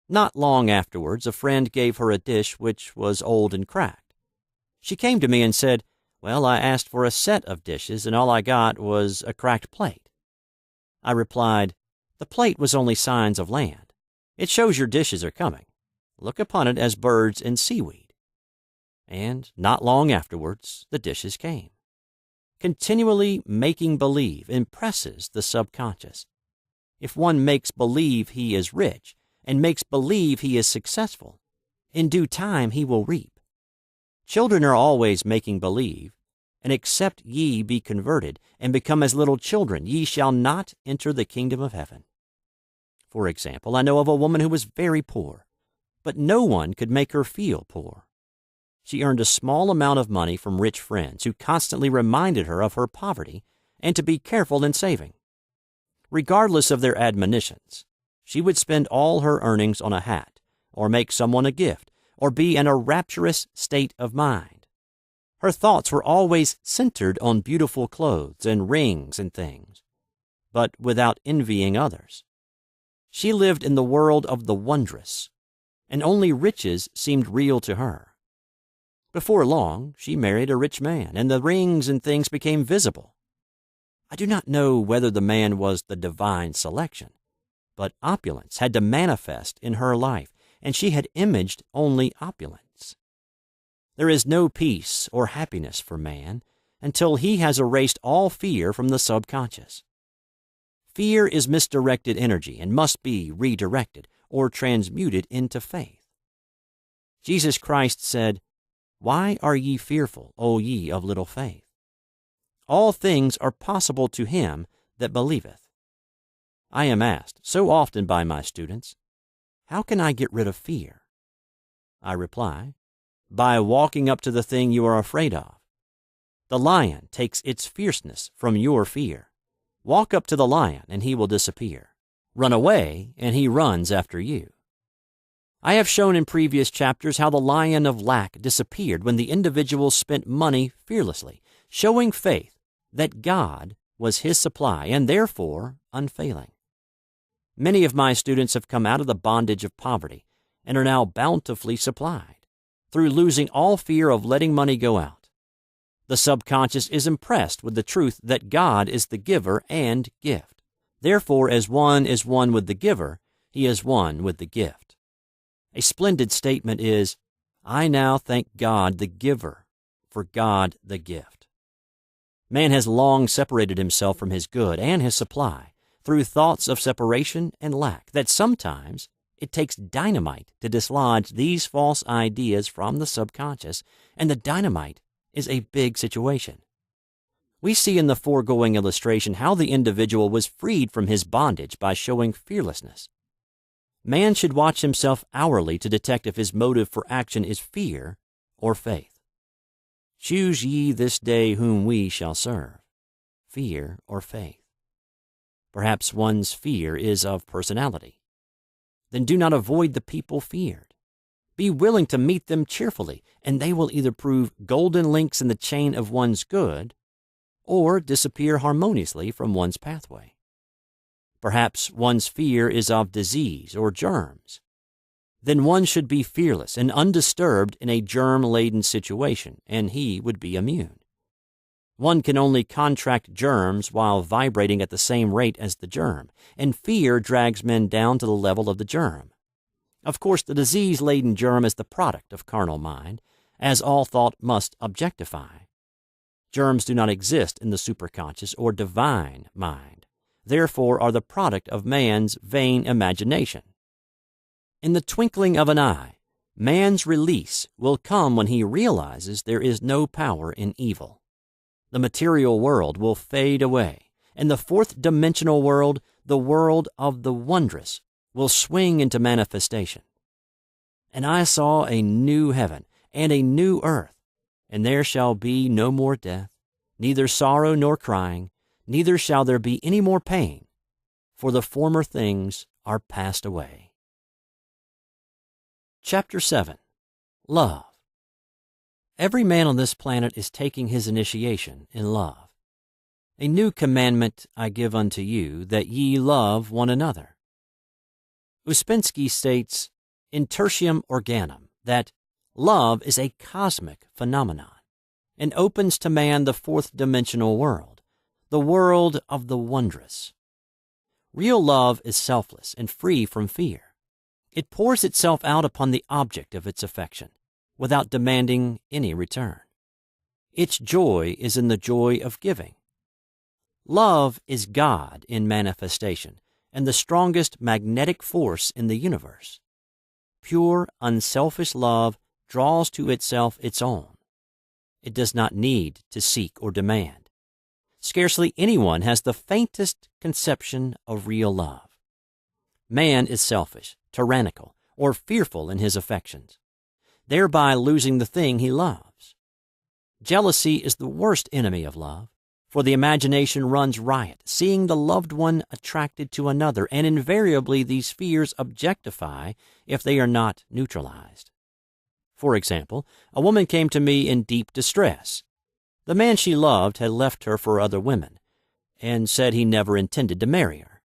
Not long afterwards, a friend gave her a dish which was old and cracked. She came to me and said, "Well, I asked for a set of dishes, and all I got was a cracked plate." I replied, "The plate was only signs of land. It shows your dishes are coming. Look upon it as birds and seaweed." And not long afterwards, the dishes came. Continually making believe impresses the subconscious. If one makes believe he is rich, and makes believe he is successful, in due time he will reap. Children are always making believe, and except ye be converted and become as little children, ye shall not enter the kingdom of heaven. For example, I know of a woman who was very poor, but no one could make her feel poor. She earned a small amount of money from rich friends who constantly reminded her of her poverty and to be careful in saving. Regardless of their admonitions, she would spend all her earnings on a hat, or make someone a gift, or be in a rapturous state of mind. Her thoughts were always centered on beautiful clothes and rings and things, but without envying others. She lived in the world of the wondrous, and only riches seemed real to her. Before long, she married a rich man, and the rings and things became visible. I do not know whether the man was the divine selection, but opulence had to manifest in her life, and she had imaged only opulence. There is no peace or happiness for man until he has erased all fear from the subconscious. Fear is misdirected energy and must be redirected or transmuted into faith. Jesus Christ said, "Why are ye fearful, O ye of little faith? All things are possible to him that believeth." I am asked so often by my students, "How can I get rid of fear?" I reply, by walking up to the thing you are afraid of. The lion takes its fierceness from your fear. Walk up to the lion and he will disappear. Run away and he runs after you. I have shown in previous chapters how the lion of lack disappeared when the individual spent money fearlessly, showing faith that God was his supply and therefore unfailing. Many of my students have come out of the bondage of poverty and are now bountifully supplied through losing all fear of letting money go out. The subconscious is impressed with the truth that God is the giver and gift. Therefore, as one is one with the giver, he is one with the gift. A splendid statement is, "I now thank God the giver for God the gift." Man has long separated himself from his good and his supply through thoughts of separation and lack that sometimes it takes dynamite to dislodge these false ideas from the subconscious, and the dynamite is a big situation. We see in the foregoing illustration how the individual was freed from his bondage by showing fearlessness. Man should watch himself hourly to detect if his motive for action is fear or faith. Choose ye this day whom we shall serve, fear or faith. Perhaps one's fear is of personality. Then do not avoid the people feared. Be willing to meet them cheerfully, and they will either prove golden links in the chain of one's good or disappear harmoniously from one's pathway. Perhaps one's fear is of disease or germs. Then one should be fearless and undisturbed in a germ-laden situation, and he would be immune. One can only contract germs while vibrating at the same rate as the germ, and fear drags men down to the level of the germ. Of course, the disease-laden germ is the product of carnal mind, as all thought must objectify. Germs do not exist in the superconscious or divine mind, therefore are the product of man's vain imagination. In the twinkling of an eye, man's release will come when he realizes there is no power in evil. The material world will fade away, and the fourth-dimensional world, the world of the wondrous, will swing into manifestation. And I saw a new heaven and a new earth, and there shall be no more death, neither sorrow nor crying, neither shall there be any more pain, for the former things are passed away. Chapter 7. Love. Every man on this planet is taking his initiation in love. A new commandment I give unto you, that ye love one another. Uspensky states, in Tertium Organum, that love is a cosmic phenomenon and opens to man the fourth-dimensional world, the world of the wondrous. Real love is selfless and free from fear. It pours itself out upon the object of its affection, without demanding any return. Its joy is in the joy of giving. Love is God in manifestation, and the strongest magnetic force in the universe. Pure, unselfish love draws to itself its own. It does not need to seek or demand. Scarcely anyone has the faintest conception of real love. Man is selfish, tyrannical, or fearful in his affections, thereby losing the thing he loves. Jealousy is the worst enemy of love, for the imagination runs riot, seeing the loved one attracted to another, and invariably these fears objectify if they are not neutralized. For example, a woman came to me in deep distress. The man she loved had left her for other women, and said he never intended to marry her.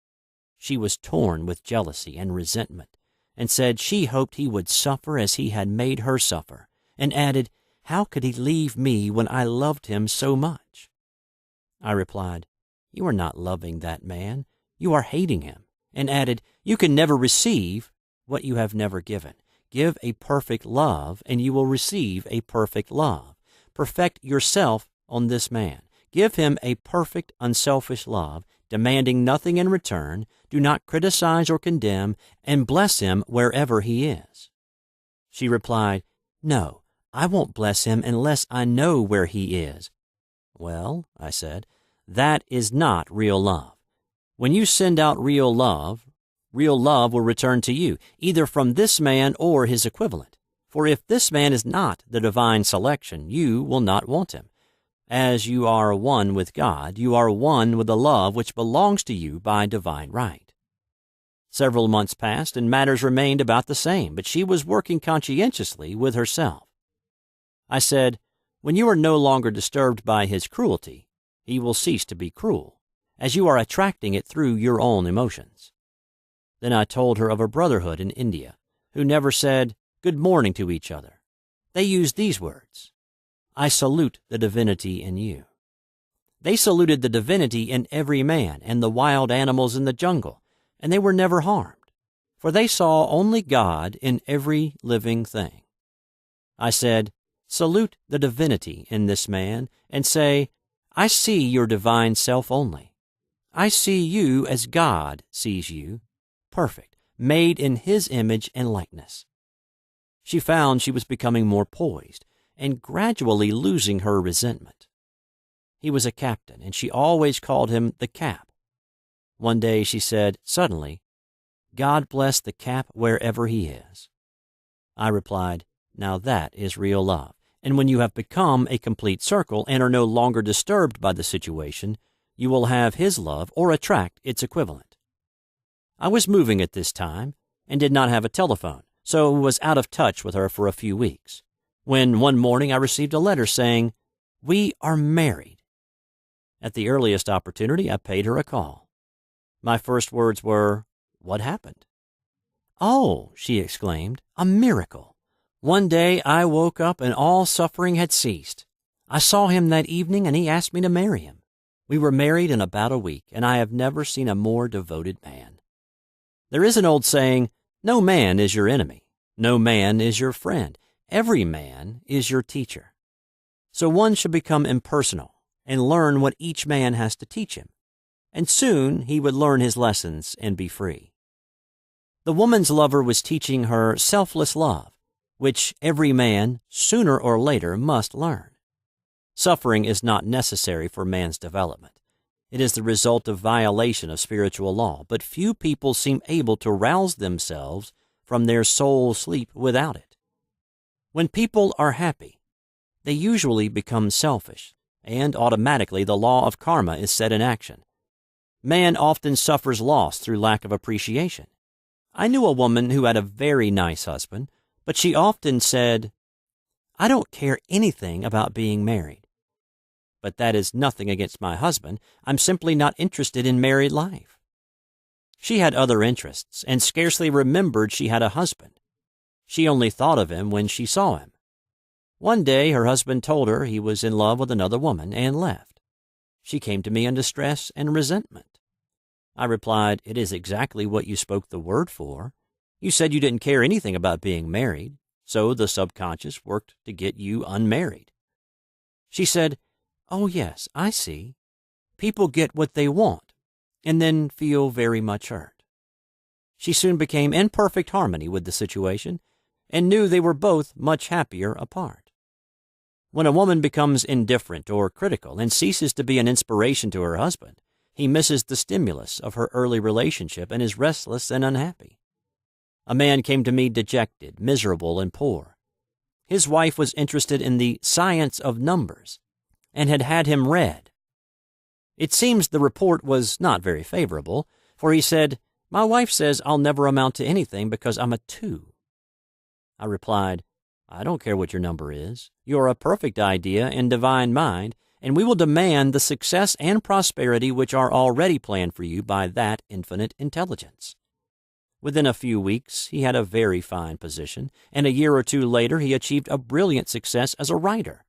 She was torn with jealousy and resentment, and said she hoped he would suffer as he had made her suffer, and added, "How could he leave me when I loved him so much?" I replied, "You are not loving that man, you are hating him," and added, "You can never receive what you have never given. Give a perfect love, and you will receive a perfect love. Perfect yourself on this man. Give him a perfect, unselfish love, demanding nothing in return. Do not criticize or condemn, and bless him wherever he is." She replied, "No, I won't bless him unless I know where he is." "Well," I said, "that is not real love. When you send out real love will return to you, either from this man or his equivalent. For if this man is not the divine selection, you will not want him. As you are one with God, you are one with the love which belongs to you by divine right." Several months passed, and matters remained about the same, but she was working conscientiously with herself. I said, "When you are no longer disturbed by his cruelty, he will cease to be cruel, as you are attracting it through your own emotions." Then I told her of a brotherhood in India, who never said good morning to each other. They used these words, "I salute the divinity in you." They saluted the divinity in every man and the wild animals in the jungle, and they were never harmed, for they saw only God in every living thing. I said, "Salute the divinity in this man, and say, I see your divine self only. I see you as God sees you, perfect, made in his image and likeness." She found she was becoming more poised and gradually losing her resentment. He was a captain, and she always called him the Cap. One day she said, suddenly, "God bless the Cap wherever he is." I replied, "Now that is real love, and when you have become a complete circle and are no longer disturbed by the situation, you will have his love or attract its equivalent." I was moving at this time and did not have a telephone, so was out of touch with her for a few weeks, when one morning I received a letter saying, "We are married." At the earliest opportunity, I paid her a call. My first words were, "What happened?" "Oh," she exclaimed, "a miracle. One day I woke up and all suffering had ceased. I saw him that evening and he asked me to marry him. We were married in about a week, and I have never seen a more devoted man." There is an old saying, "No man is your enemy. No man is your friend. Every man is your teacher." So one should become impersonal and learn what each man has to teach him, and soon he would learn his lessons and be free. The woman's lover was teaching her selfless love, which every man, sooner or later, must learn. Suffering is not necessary for man's development. It is the result of violation of spiritual law, but few people seem able to rouse themselves from their soul sleep without it. When people are happy, they usually become selfish, and automatically the law of karma is set in action. Man often suffers loss through lack of appreciation. I knew a woman who had a very nice husband, but she often said, "I don't care anything about being married. But that is nothing against my husband. I'm simply not interested in married life." She had other interests and scarcely remembered she had a husband. She only thought of him when she saw him. One day her husband told her he was in love with another woman and left. She came to me in distress and resentment. I replied, "It is exactly what you spoke the word for. You said you didn't care anything about being married, so the subconscious worked to get you unmarried." She said, "Oh yes, I see. People get what they want and then feel very much hurt." She soon became in perfect harmony with the situation and knew they were both much happier apart. When a woman becomes indifferent or critical and ceases to be an inspiration to her husband, he misses the stimulus of her early relationship and is restless and unhappy. A man came to me dejected, miserable, and poor. His wife was interested in the science of numbers and had had him read. It seems the report was not very favorable, for he said, "My wife says I'll never amount to anything because I'm a 2. I replied, "I don't care what your number is. You're a perfect idea in divine mind, and we will demand the success and prosperity which are already planned for you by that infinite intelligence." Within a few weeks, he had a very fine position, and a year or two later he achieved a brilliant success as a writer.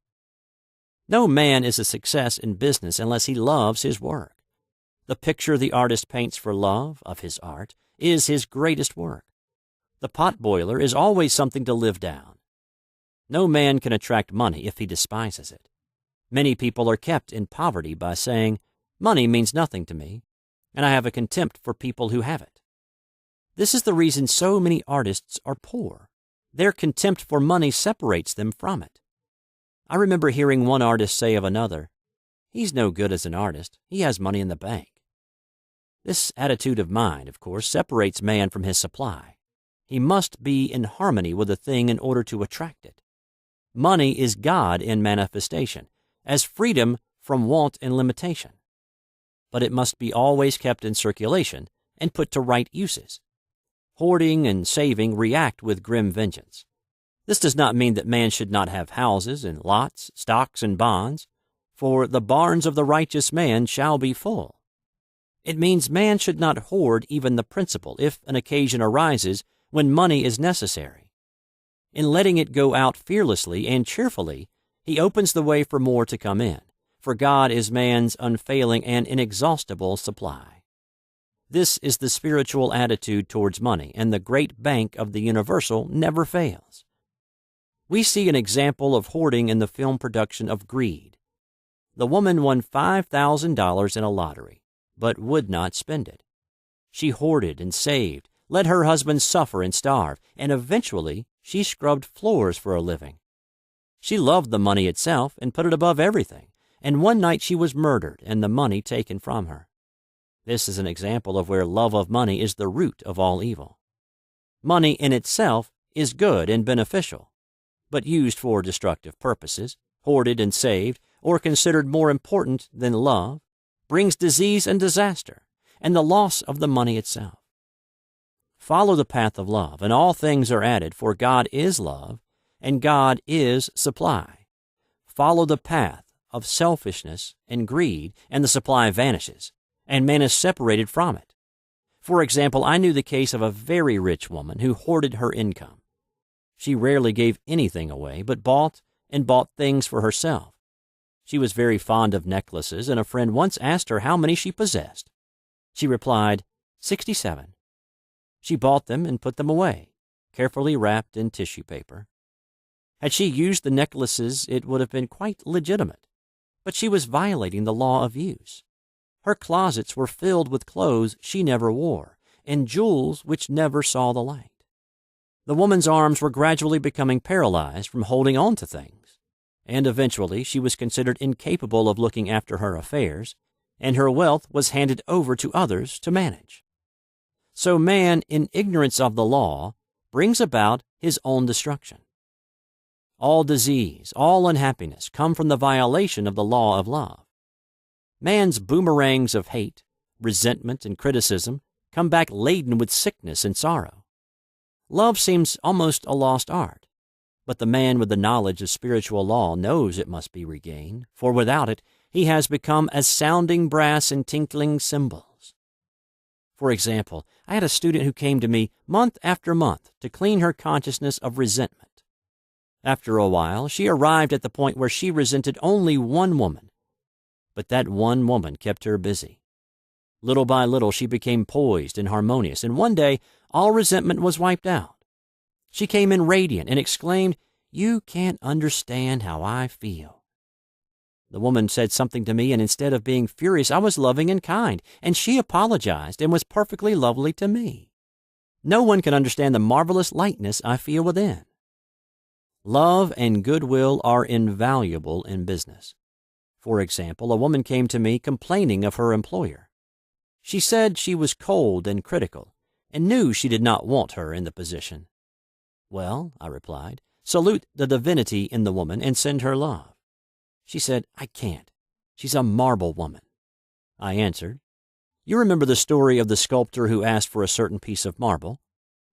No man is a success in business unless he loves his work. The picture the artist paints for love of his art is his greatest work. The potboiler is always something to live down. No man can attract money if he despises it. Many people are kept in poverty by saying, "Money means nothing to me, and I have a contempt for people who have it." This is the reason so many artists are poor. Their contempt for money separates them from it. I remember hearing one artist say of another, "He's no good as an artist. He has money in the bank." This attitude of mind, of course, separates man from his supply. He must be in harmony with a thing in order to attract it. Money is God in manifestation, as freedom from want and limitation. But it must be always kept in circulation and put to right uses. Hoarding and saving react with grim vengeance. This does not mean that man should not have houses and lots, stocks and bonds, for the barns of the righteous man shall be full. It means man should not hoard even the principal if an occasion arises when money is necessary. In letting it go out fearlessly and cheerfully, he opens the way for more to come in, for God is man's unfailing and inexhaustible supply. This is the spiritual attitude towards money, and the great bank of the universal never fails. We see an example of hoarding in the film production of Greed. The woman won $5,000 in a lottery, but would not spend it. She hoarded and saved, let her husband suffer and starve, and eventually she scrubbed floors for a living. She loved the money itself and put it above everything, and one night she was murdered and the money taken from her. This is an example of where love of money is the root of all evil. Money in itself is good and beneficial, but used for destructive purposes, hoarded and saved, or considered more important than love, brings disease and disaster, and the loss of the money itself. Follow the path of love, and all things are added, for God is love, and God is supply. Follow the path of selfishness and greed, and the supply vanishes, and man is separated from it. For example, I knew the case of a very rich woman who hoarded her income. She rarely gave anything away, but bought things for herself. She was very fond of necklaces, and a friend once asked her how many she possessed. She replied, 67. She bought them and put them away, carefully wrapped in tissue paper. Had she used the necklaces, it would have been quite legitimate, but she was violating the law of use. Her closets were filled with clothes she never wore, and jewels which never saw the light. The woman's arms were gradually becoming paralyzed from holding on to things, and eventually she was considered incapable of looking after her affairs, and her wealth was handed over to others to manage. So man, in ignorance of the law, brings about his own destruction. All disease, all unhappiness come from the violation of the law of love. Man's boomerangs of hate, resentment, and criticism come back laden with sickness and sorrow. Love seems almost a lost art, but the man with the knowledge of spiritual law knows it must be regained, for without it he has become as sounding brass and tinkling cymbals. For example, I had a student who came to me month after month to clean her consciousness of resentment. After a while, she arrived at the point where she resented only one woman, but that one woman kept her busy. Little by little, she became poised and harmonious, and one day, all resentment was wiped out. She came in radiant and exclaimed, "You can't understand how I feel." The woman said something to me, and instead of being furious, I was loving and kind, and she apologized and was perfectly lovely to me. No one can understand the marvelous lightness I feel within. Love and goodwill are invaluable in business. For example, a woman came to me complaining of her employer. She said she was cold and critical, and knew she did not want her in the position. Well, I replied, salute the divinity in the woman and send her love. She said, I can't. She's a marble woman. I answered, you remember the story of the sculptor who asked for a certain piece of marble?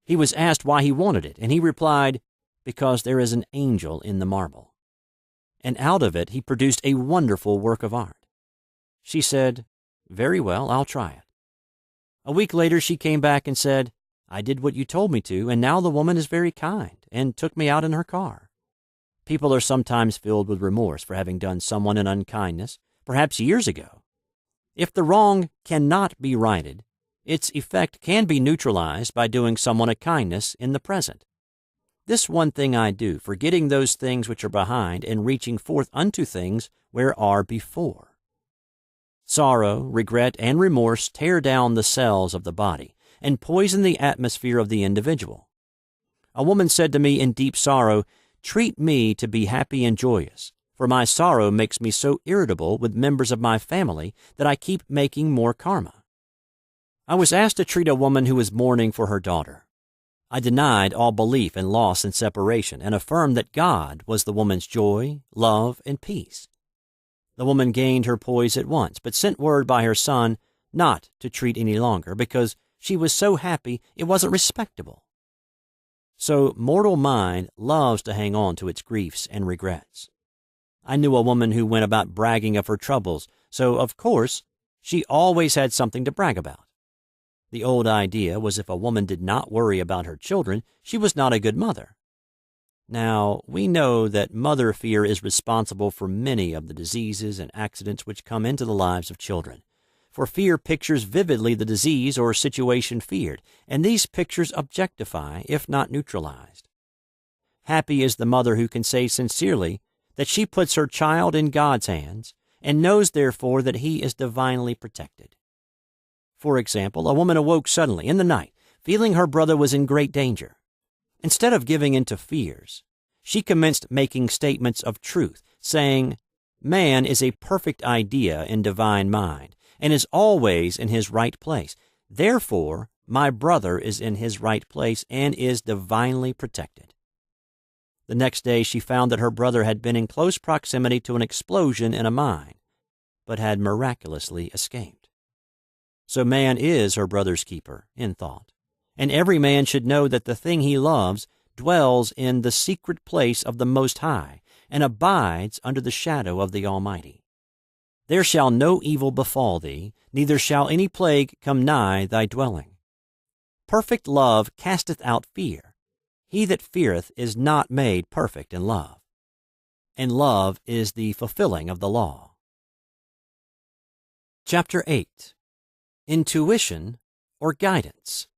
He was asked why he wanted it, and he replied, because there is an angel in the marble. And out of it he produced a wonderful work of art. She said, very well, I'll try it. A week later she came back and said, I did what you told me to, and now the woman is very kind and took me out in her car. People are sometimes filled with remorse for having done someone an unkindness, perhaps years ago. If the wrong cannot be righted, its effect can be neutralized by doing someone a kindness in the present. This one thing I do, forgetting those things which are behind and reaching forth unto things where are before. Sorrow, regret, and remorse tear down the cells of the body and poison the atmosphere of the individual. A woman said to me in deep sorrow, treat me to be happy and joyous, for my sorrow makes me so irritable with members of my family that I keep making more karma. I was asked to treat a woman who was mourning for her daughter. I denied all belief in loss and separation and affirmed that God was the woman's joy, love, and peace. The woman gained her poise at once, but sent word by her son not to treat any longer because she was so happy it wasn't respectable. So mortal mind loves to hang on to its griefs and regrets. I knew a woman who went about bragging of her troubles, so of course she always had something to brag about. The old idea was if a woman did not worry about her children, she was not a good mother. Now, we know that mother fear is responsible for many of the diseases and accidents which come into the lives of children. For fear pictures vividly the disease or situation feared, and these pictures objectify, if not neutralized. Happy is the mother who can say sincerely that she puts her child in God's hands and knows therefore that he is divinely protected. For example, a woman awoke suddenly in the night, feeling her brother was in great danger. Instead of giving in to fears, she commenced making statements of truth, saying, man is a perfect idea in divine mind, and is always in his right place. Therefore, my brother is in his right place and is divinely protected. The next day she found that her brother had been in close proximity to an explosion in a mine, but had miraculously escaped. So man is her brother's keeper, in thought, and every man should know that the thing he loves dwells in the secret place of the Most High and abides under the shadow of the Almighty. There shall no evil befall thee, neither shall any plague come nigh thy dwelling. Perfect love casteth out fear. He that feareth is not made perfect in love. And love is the fulfilling of the law. Chapter 8. Intuition or Guidance.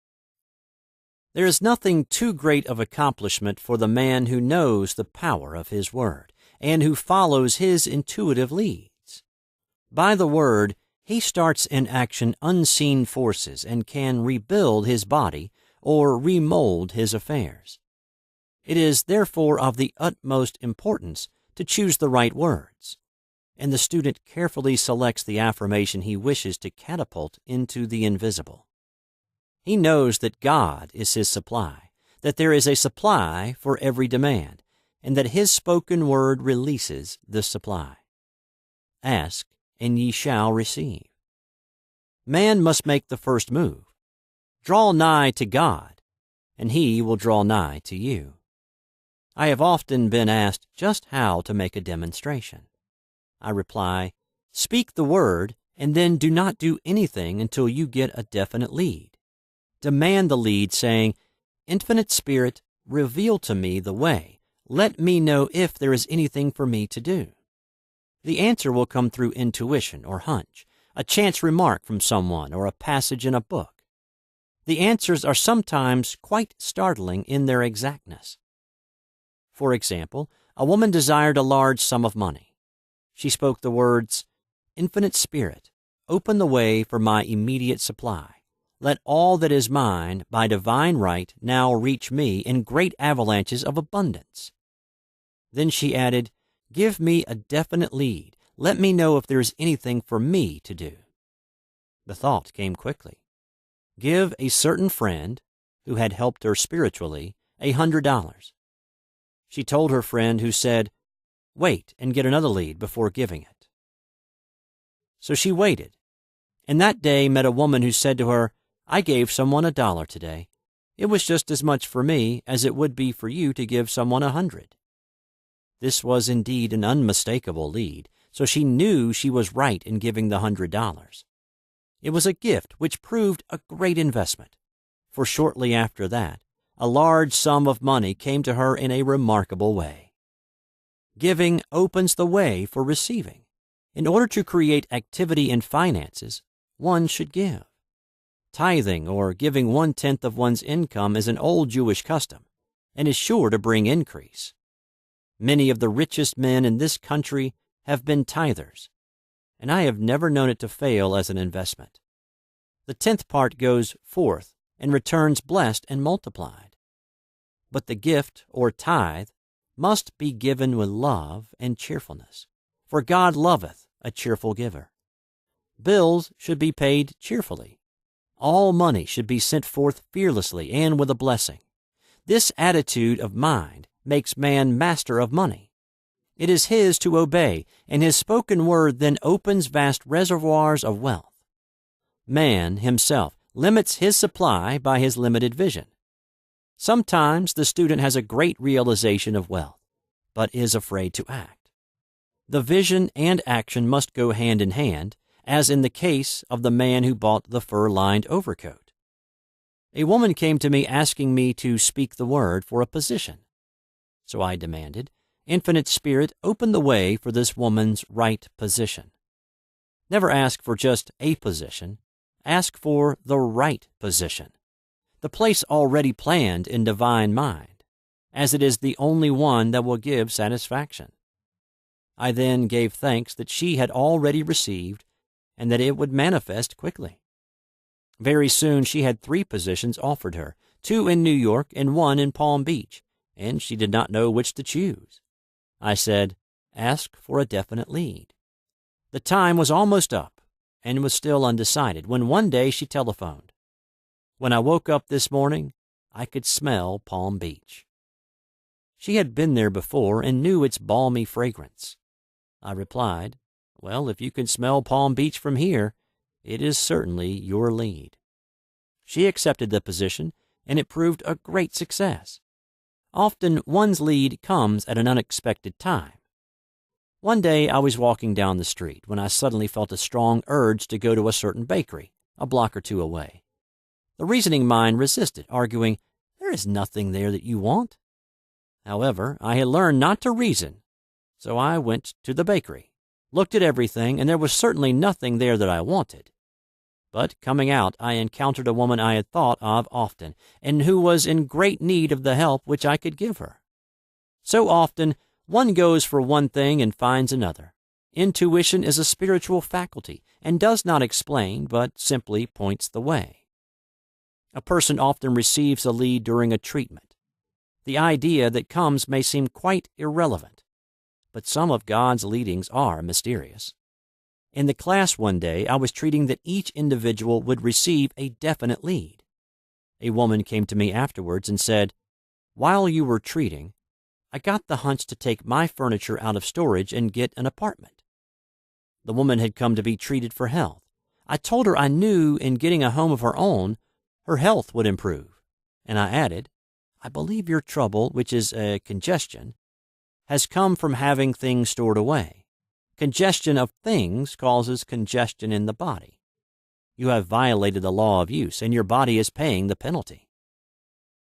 There is nothing too great of accomplishment for the man who knows the power of his word and who follows his intuitive leads. By the word, he starts in action unseen forces and can rebuild his body or remold his affairs. It is therefore of the utmost importance to choose the right words, and the student carefully selects the affirmation he wishes to catapult into the invisible. He knows that God is his supply, that there is a supply for every demand, and that his spoken word releases this supply. Ask, and ye shall receive. Man must make the first move. Draw nigh to God, and he will draw nigh to you. I have often been asked just how to make a demonstration. I reply, speak the word, and then do not do anything until you get a definite lead. Demand the lead, saying, Infinite Spirit, reveal to me the way. Let me know if there is anything for me to do. The answer will come through intuition or hunch, a chance remark from someone, or a passage in a book. The answers are sometimes quite startling in their exactness. For example, a woman desired a large sum of money. She spoke the words, Infinite Spirit, open the way for my immediate supply. let all that is mine by divine right now reach me in great avalanches of abundance." Then she added, "Give me a definite lead. Let me know if there is anything for me to do." The thought came quickly. Give a certain friend, who had helped her spiritually, $100. She told her friend, who said, "Wait and get another lead before giving it." So she waited, and that day met a woman who said to her, "I gave someone $1 today. It was just as much for me as it would be for you to give someone 100. This was indeed an unmistakable lead, so she knew she was right in giving the $100. It was a gift which proved a great investment, for shortly after that, a large sum of money came to her in a remarkable way. Giving opens the way for receiving. In order to create activity in finances, one should give. Tithing, or giving 1/10 of one's income, is an old Jewish custom and is sure to bring increase. Many of the richest men in this country have been tithers, and I have never known it to fail as an investment. The 10th part goes forth and returns blessed and multiplied. But the gift, or tithe, must be given with love and cheerfulness, for God loveth a cheerful giver. Bills should be paid cheerfully. All money should be sent forth fearlessly and with a blessing. This attitude of mind makes man master of money. It is his to obey, and his spoken word then opens vast reservoirs of wealth. Man himself limits his supply by his limited vision. Sometimes the student has a great realization of wealth, but is afraid to act. The vision and action must go hand in hand, as in the case of the man who bought the fur-lined overcoat. A woman came to me asking me to speak the word for a position. So I demanded, "Infinite Spirit, open the way for this woman's right position." Never ask for just a position. Ask for the right position, the place already planned in divine mind, as it is the only one that will give satisfaction. I then gave thanks that she had already received and that it would manifest quickly. Very soon she had 3 positions offered her, 2 in New York and 1 in Palm Beach, and she did not know which to choose. I said, "Ask for a definite lead." The time was almost up and was still undecided when one day she telephoned. When I woke up this morning, I could smell Palm Beach. She had been there before and knew its balmy fragrance. I replied, "Well, if you can smell Palm Beach from here, it is certainly your lead." She accepted the position, and it proved a great success. Often one's lead comes at an unexpected time. One day I was walking down the street when I suddenly felt a strong urge to go to a certain bakery, a block or 2 away. The reasoning mind resisted, arguing, "There is nothing there that you want." However, I had learned not to reason, so I went to the bakery, looked at everything, and there was certainly nothing there that I wanted. But coming out, I encountered a woman I had thought of often, and who was in great need of the help which I could give her. So often, one goes for one thing and finds another. Intuition is a spiritual faculty and does not explain, but simply points the way. A person often receives a lead during a treatment. The idea that comes may seem quite irrelevant, but some of God's leadings are mysterious. In the class one day, I was treating that each individual would receive a definite lead. A woman came to me afterwards and said, "While you were treating, I got the hunch to take my furniture out of storage and get an apartment." The woman had come to be treated for health. I told her I knew in getting a home of her own, her health would improve, and I added, "I believe your trouble, which is congestion, has come from having things stored away. Congestion of things causes congestion in the body. You have violated the law of use, and your body is paying the penalty."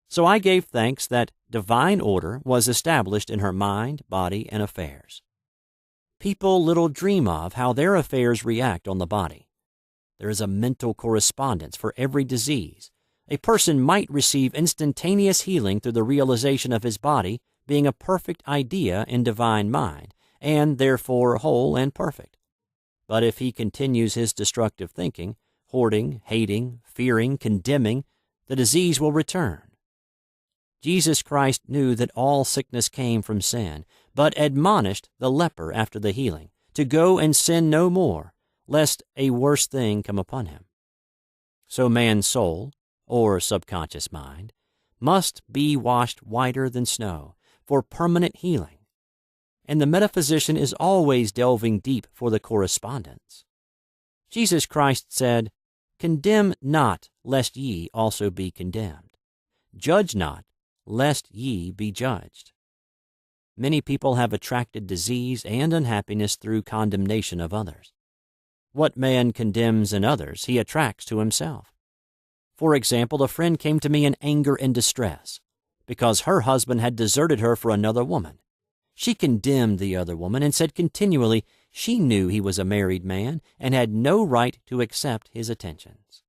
So I gave thanks that divine order was established in her mind, body, and affairs. People little dream of how their affairs react on the body. There is a mental correspondence for every disease. A person might receive instantaneous healing through the realization of his body being a perfect idea in divine mind, and therefore whole and perfect. But if he continues his destructive thinking, hoarding, hating, fearing, condemning, the disease will return. Jesus Christ knew that all sickness came from sin, but admonished the leper after the healing to go and sin no more, lest a worse thing come upon him. So man's soul, or subconscious mind, must be washed whiter than snow for permanent healing, and the metaphysician is always delving deep for the correspondence. Jesus Christ said, "Condemn not, lest ye also be condemned. Judge not, lest ye be judged." Many people have attracted disease and unhappiness through condemnation of others. What man condemns in others, he attracts to himself. For example, a friend came to me in anger and distress because her husband had deserted her for another woman. She condemned the other woman and said continually she knew he was a married man and had no right to accept his attentions.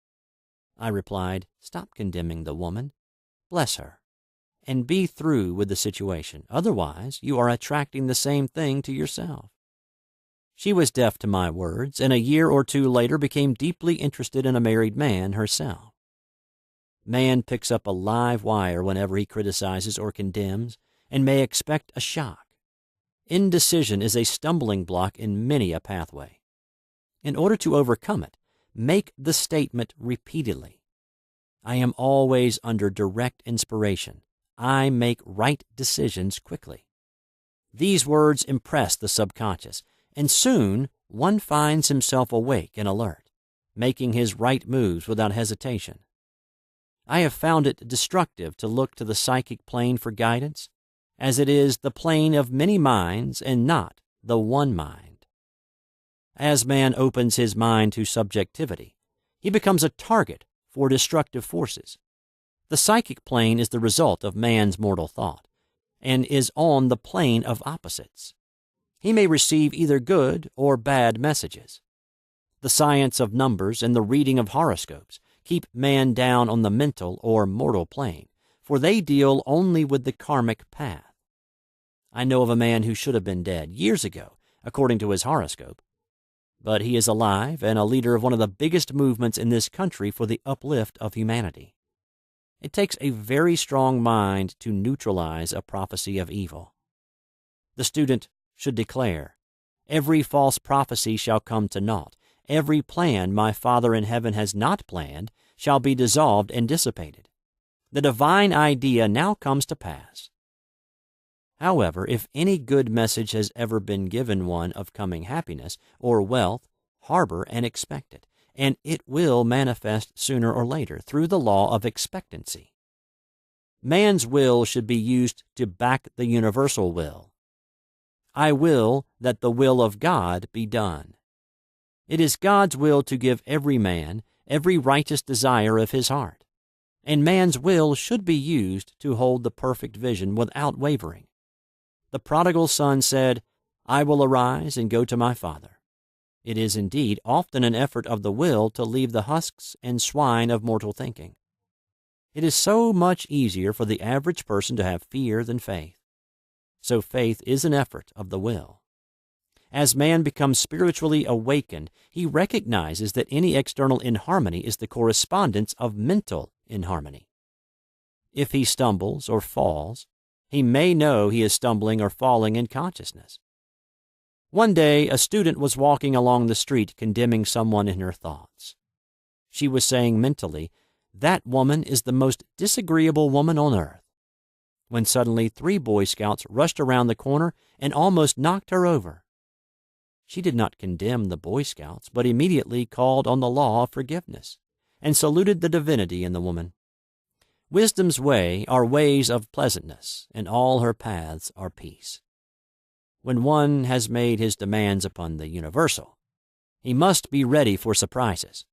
I replied, "Stop condemning the woman. Bless her, and be through with the situation. Otherwise, you are attracting the same thing to yourself." She was deaf to my words, and a year or two later became deeply interested in a married man herself. Man picks up a live wire whenever he criticizes or condemns, and may expect a shock. Indecision is a stumbling block in many a pathway. In order to overcome it, make the statement repeatedly. I am always under direct inspiration. I make right decisions quickly. These words impress the subconscious, and soon one finds himself awake and alert, making his right moves without hesitation. I have found it destructive to look to the psychic plane for guidance, as it is the plane of many minds and not the one mind. As man opens his mind to subjectivity, he becomes a target for destructive forces. The psychic plane is the result of man's mortal thought, and is on the plane of opposites. He may receive either good or bad messages. The science of numbers and the reading of horoscopes keep man down on the mental or mortal plane, for they deal only with the karmic path. I know of a man who should have been dead years ago, according to his horoscope, but he is alive and a leader of one of the biggest movements in this country for the uplift of humanity. It takes a very strong mind to neutralize a prophecy of evil. The student should declare, "Every false prophecy shall come to naught. Every plan my Father in heaven has not planned shall be dissolved and dissipated. The divine idea now comes to pass." However, if any good message has ever been given one of coming happiness or wealth, harbor and expect it, and it will manifest sooner or later through the law of expectancy. Man's will should be used to back the universal will. I will that the will of God be done. It is God's will to give every man every righteous desire of his heart, and man's will should be used to hold the perfect vision without wavering. The prodigal son said, "I will arise and go to my father." It is indeed often an effort of the will to leave the husks and swine of mortal thinking. It is so much easier for the average person to have fear than faith. So faith is an effort of the will. As man becomes spiritually awakened, he recognizes that any external inharmony is the correspondence of mental inharmony. If he stumbles or falls, he may know he is stumbling or falling in consciousness. One day, a student was walking along the street condemning someone in her thoughts. She was saying mentally, "That woman is the most disagreeable woman on earth," when suddenly 3 Boy Scouts rushed around the corner and almost knocked her over. She did not condemn the Boy Scouts, but immediately called on the law of forgiveness and saluted the divinity in the woman. Wisdom's way are ways of pleasantness, and all her paths are peace. When one has made his demands upon the universal, he must be ready for surprises.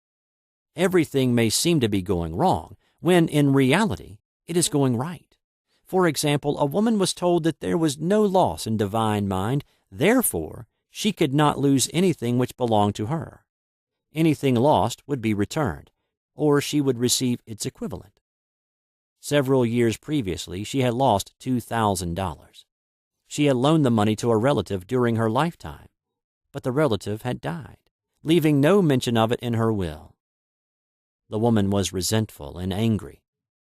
Everything may seem to be going wrong, when in reality it is going right. For example, a woman was told that there was no loss in divine mind, therefore she could not lose anything which belonged to her. Anything lost would be returned, or she would receive its equivalent. Several years previously, she had lost $2,000. She had loaned the money to a relative during her lifetime, but the relative had died, leaving no mention of it in her will. The woman was resentful and angry,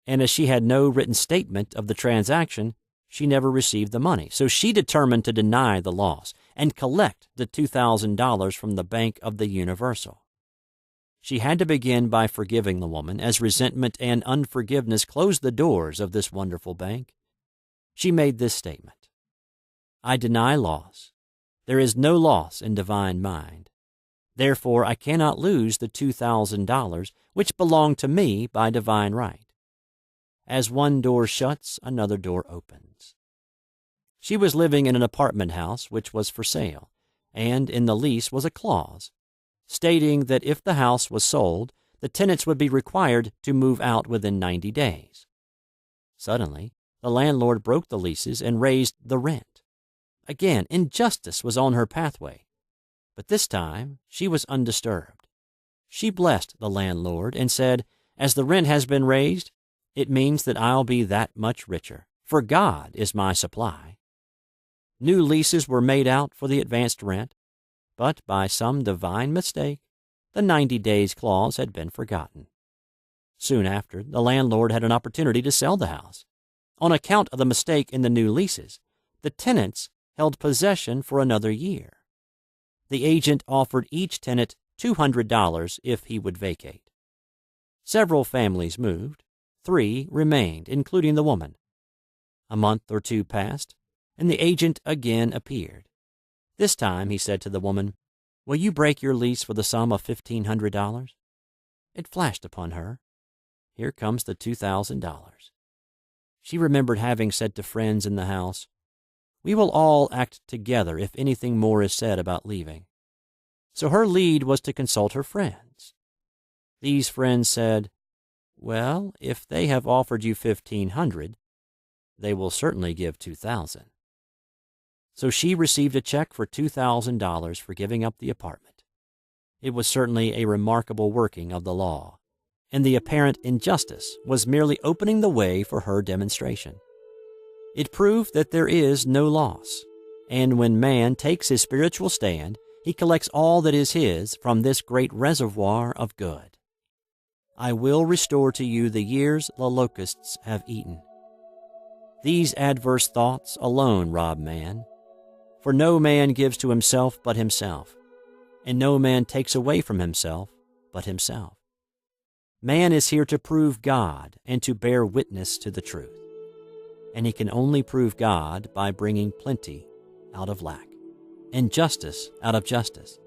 and as she had no written statement of the transaction, she never received the money. So she determined to deny the loss and collect the $2,000 from the Bank of the Universal. She had to begin by forgiving the woman, as resentment and unforgiveness closed the doors of this wonderful bank. She made this statement: "I deny loss. There is no loss in divine mind. Therefore, I cannot lose the $2,000 which belong to me by divine right. As one door shuts, another door opens." She was living in an apartment house which was for sale, and in the lease was a clause stating that if the house was sold, the tenants would be required to move out within 90 days. Suddenly, the landlord broke the leases and raised the rent. Again, injustice was on her pathway, but this time she was undisturbed. She blessed the landlord and said, "As the rent has been raised, it means that I'll be that much richer, for God is my supply." New leases were made out for the advanced rent, but by some divine mistake, the 90 days clause had been forgotten. Soon after, the landlord had an opportunity to sell the house. On account of the mistake in the new leases, the tenants held possession for another year. The agent offered each tenant $200 if he would vacate. Several families moved. 3 remained, including the woman. A month or 2 passed, and the agent again appeared. This time he said to the woman, "Will you break your lease for the sum of $1,500? It flashed upon her, "Here comes the $2,000. She remembered having said to friends in the house, "We will all act together if anything more is said about leaving." So her lead was to consult her friends. These friends said, "Well, if they have offered you $1,500, they will certainly give $2,000. So she received a check for $2,000 for giving up the apartment. It was certainly a remarkable working of the law, and the apparent injustice was merely opening the way for her demonstration. It proved that there is no loss, and when man takes his spiritual stand, he collects all that is his from this great reservoir of good. "I will restore to you the years the locusts have eaten." These adverse thoughts alone rob man. For no man gives to himself but himself, and no man takes away from himself but himself. Man is here to prove God and to bear witness to the truth, and he can only prove God by bringing plenty out of lack, and justice out of justice.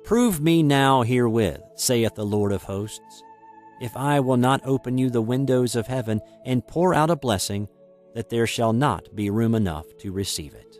"Prove me now herewith, saith the Lord of hosts, if I will not open you the windows of heaven and pour out a blessing, that there shall not be room enough to receive it."